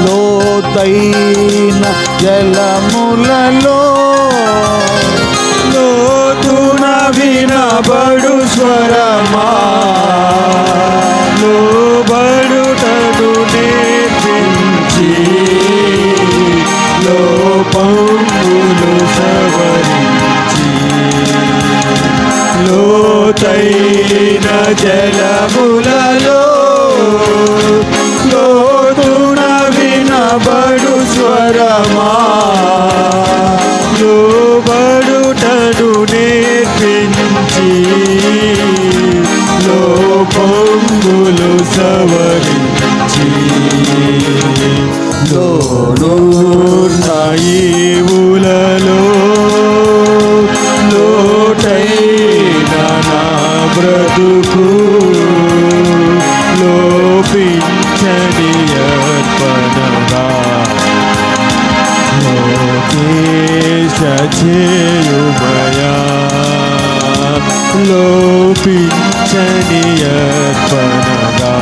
లోతైన జలములలో లోతున వినబడు స్వరమా లోబడుటను నేర్పించి లోపములు సవరించి లోతైన జలములలో లోతున వినబడు స్వరమా లోబడుటను నేర్పించి లోపములు సవరించి లోనూర్న ఈవులలో లోటైన నా బ్రతుకు లోపించని అర్పణగా లోకేశ చేయుమయా లోపించని అర్పణగా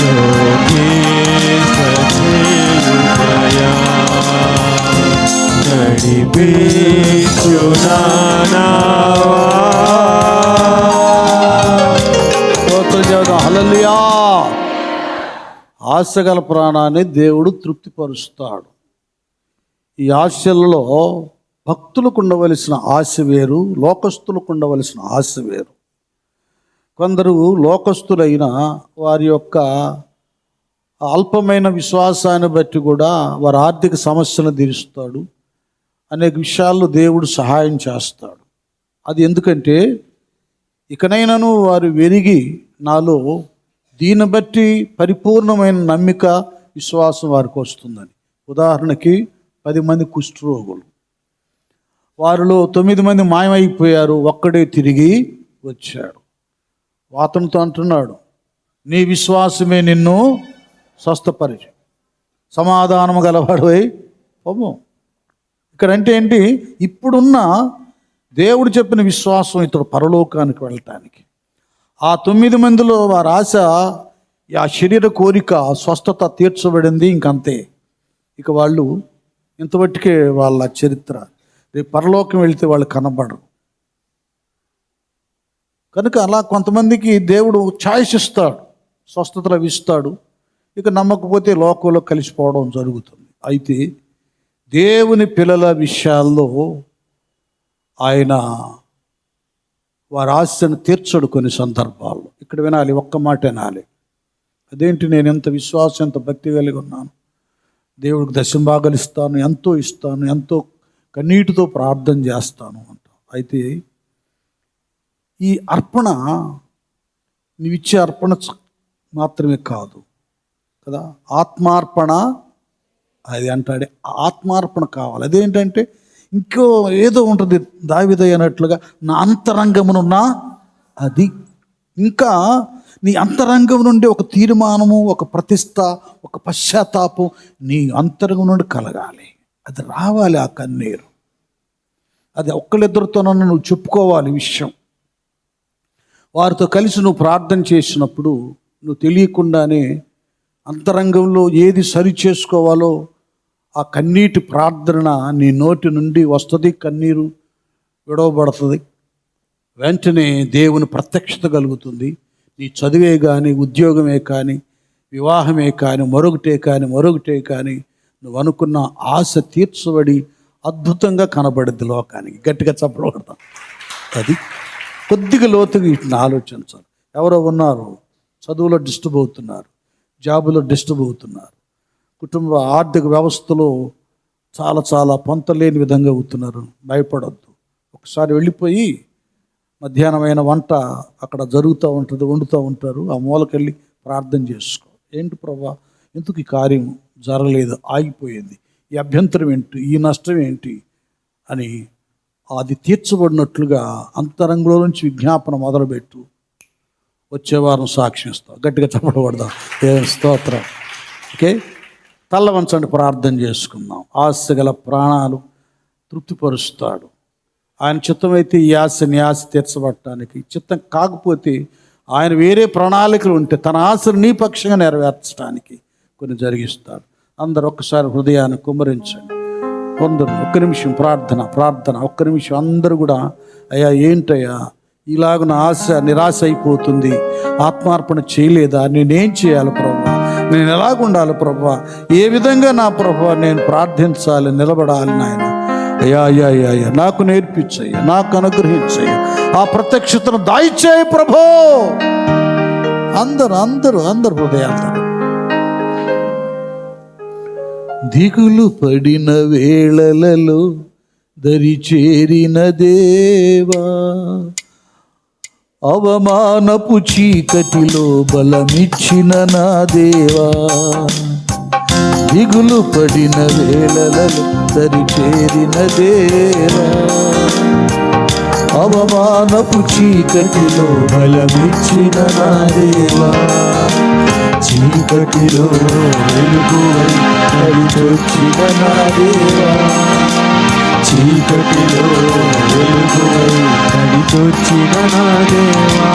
లోకేశ చేయుమయా నడిపించునావా హల్లెలూయా. ఆశగల ప్రాణాన్ని దేవుడు తృప్తిపరుస్తాడు. ఈ ఆశలలో భక్తులకు ఉండవలసిన ఆశ వేరు, లోకస్తులకు ఉండవలసిన ఆశ వేరు. కొందరు లోకస్తులైన వారి యొక్క అల్పమైన విశ్వాసాన్ని బట్టి కూడా వారి ఆర్థిక సమస్యలను తీరుస్తాడు. అనేక విషయాల్లో దేవుడు సహాయం చేస్తాడు. అది ఎందుకంటే ఇకనైనాను వారు వెరిగి నాలో దీన్ని బట్టి పరిపూర్ణమైన నమ్మిక విశ్వాసం వారికి వస్తుందని. ఉదాహరణకి 10 మంది కుష్ఠరోగులు, వారిలో 9 మంది మాయమైపోయారు, ఒక్కడే తిరిగి వచ్చాడు. అతనితో అంటున్నాడు, నీ విశ్వాసమే నిన్ను స్వస్థపరిచి సమాధానము గలవాడవై పొమ్ము. ఇక్కడ అంటే ఏంటి, ఇప్పుడున్న దేవుడు చెప్పిన విశ్వాసం ఇతడు పరలోకానికి వెళ్ళటానికి. ఆ 9 మందిలో వారి ఆశ, ఆ శరీర కోరిక స్వస్థత తీర్చబడింది, ఇంకంతే. ఇక వాళ్ళు ఇంతవట్టుకే వాళ్ళ చరిత్ర. రేపు పరలోకం వెళితే వాళ్ళు కనబడరు. కనుక అలా కొంతమందికి దేవుడు ఛాయిస్ ఇస్తాడు, స్వస్థతలు అవి ఇస్తాడు. ఇక నమ్మకపోతే లోకంలో కలిసిపోవడం జరుగుతుంది. అయితే దేవుని పిల్లల విషయాల్లో ఆయన వారి ఆశను తీర్చడు కొన్ని సందర్భాల్లో. ఇక్కడ వినాలి, ఒక్క మాట వినాలి. అదేంటి, నేను ఎంత విశ్వాసం, ఎంత భక్తి కలిగి ఉన్నాను, దేవుడికి దశంభాగాలు ఇస్తాను, ఎంతో ఇస్తాను, ఎంతో కన్నీటితో ప్రార్థన చేస్తాను అంట. అయితే ఈ అర్పణ, నీవిచ్చే అర్పణ మాత్రమే కాదు కదా, ఆత్మార్పణ అది అంటాడే. ఆత్మార్పణ కావాలి. అదేంటంటే ఇంకో ఏదో ఉంటుంది, దావీదు అన్నట్లుగా నా అంతరంగమునున్న అది. ఇంకా నీ అంతరంగం నుండి ఒక తీర్మానము, ఒక ప్రతిష్ట, ఒక పశ్చాత్తాపం నీ అంతరంగం నుండి కలగాలి. అది రావాలి. ఆ కన్నీరు అది ఒక్కళ్ళిద్దరితోనన్నా నువ్వు చెప్పుకోవాలి విషయం. వారితో కలిసి నువ్వు ప్రార్థన చేసినప్పుడు నువ్వు తెలియకుండానే అంతరంగంలో ఏది సరి చేసుకోవాలో ఆ కన్నీటి ప్రార్థన నీ నోటి నుండి వస్తుంది. కన్నీరు విడవబడుతుంది. వెంటనే దేవుని ప్రత్యక్షత కలుగుతుంది. నీ చదువే కానీ, ఉద్యోగమే కానీ, వివాహమే కానీ, మరొకటే కానీ నువ్వు అనుకున్న ఆశ తీర్చబడి అద్భుతంగా కనబడుద్ది లోకానికి. గట్టిగా చప్పట్లు కొడతాం. అది కొద్దిగా లోతుగా వీటిని ఆలోచించాలి. ఎవరో ఉన్నారు చదువులో డిస్టర్బ్ అవుతున్నారు, జాబులో డిస్టర్బ్ అవుతున్నారు, కుటుంబ ఆర్థిక వ్యవస్థలో చాలా చాలా పొంతలేని విధంగా అవుతున్నారు. భయపడొద్దు. ఒకసారి వెళ్ళిపోయి మధ్యాహ్నమైన వంట అక్కడ జరుగుతూ ఉంటుంది, వండుతూ ఉంటారు, ఆ మూలకెళ్ళి ప్రార్థన చేసుకో. ఏంటి ప్రభా, ఎందుకు ఈ కార్యం జరగలేదు, ఆగిపోయింది, ఈ అభ్యంతరం ఏంటి, ఈ నష్టం ఏంటి అని అది తీర్చబడినట్లుగా అంతరంగంలో నుంచి విజ్ఞాపన మొదలుపెట్టు. వచ్చే వారం సాక్ష్యం గట్టిగా చెప్పబడదాం. దేవుని స్తోత్రం. ఓకే, తల్ల వంచండి, ప్రార్థన చేసుకుందాం. ఆశ గల ప్రాణాలు తృప్తిపరుస్తాడు. ఆయన చిత్తమైతే ఈ ఆశని ఆశ తీర్చబడటానికి, చిత్తం కాకపోతే ఆయన వేరే ప్రణాళికలు ఉంటే తన ఆశను నీ పక్షంగా నెరవేర్చడానికి కొన్ని జరిగిస్తాడు. అందరు ఒక్కసారి హృదయాన్ని కుమ్మరించండి. కొందరు ఒక్క నిమిషం ప్రార్థన ఒక్క నిమిషం అందరూ కూడా, అయ్యా ఏంటయ్యా ఇలాగ నా ఆశ నిరాశ అయిపోతుంది, ఆత్మార్పణ చేయలేదా, నేనేం చేయాలి ప్రభా, నేను ఎలాగుండాలి ప్రభా, ఏ విధంగా నా ప్రభా నేను ప్రార్థించాలి, నిలబడాలి నాయన, అయ్యా నాకు నేర్పించయ్యా, నాకు అనుగ్రహించయ్యా, ఆ ప్రత్యక్షతను దాయిచేయి ప్రభో. అందరూ హృదయాలు దిగులు పడిన వేళలలో దరి చేరిన దేవా, అవమానపు చీకటిలో బలమిచ్చిన నా దేవా, దిగులు పడిన వేళలలో దరి చేరిన దేవా, అవమానపు చీకటిలో బలమిచ్చిన నా దేవా, చీకటిలో వెలుగువై నడిచొచ్చిన నా దేవా, చీకటిలో వెలుగువై నడిచొచ్చిన నా దేవా,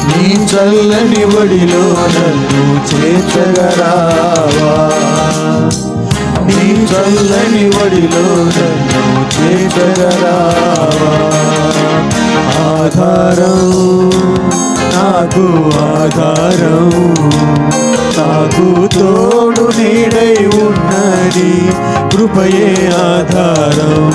నీ చల్లని ఒడిలో నన్ను చేర్చగరావా, నీ చల్లని ఒడిలో నన్ను చేర్చగరావా, ఆధారం నాకు ఆధారం, నాకు తోడు నీడై ఉన్నది కృపయే ఆధారం,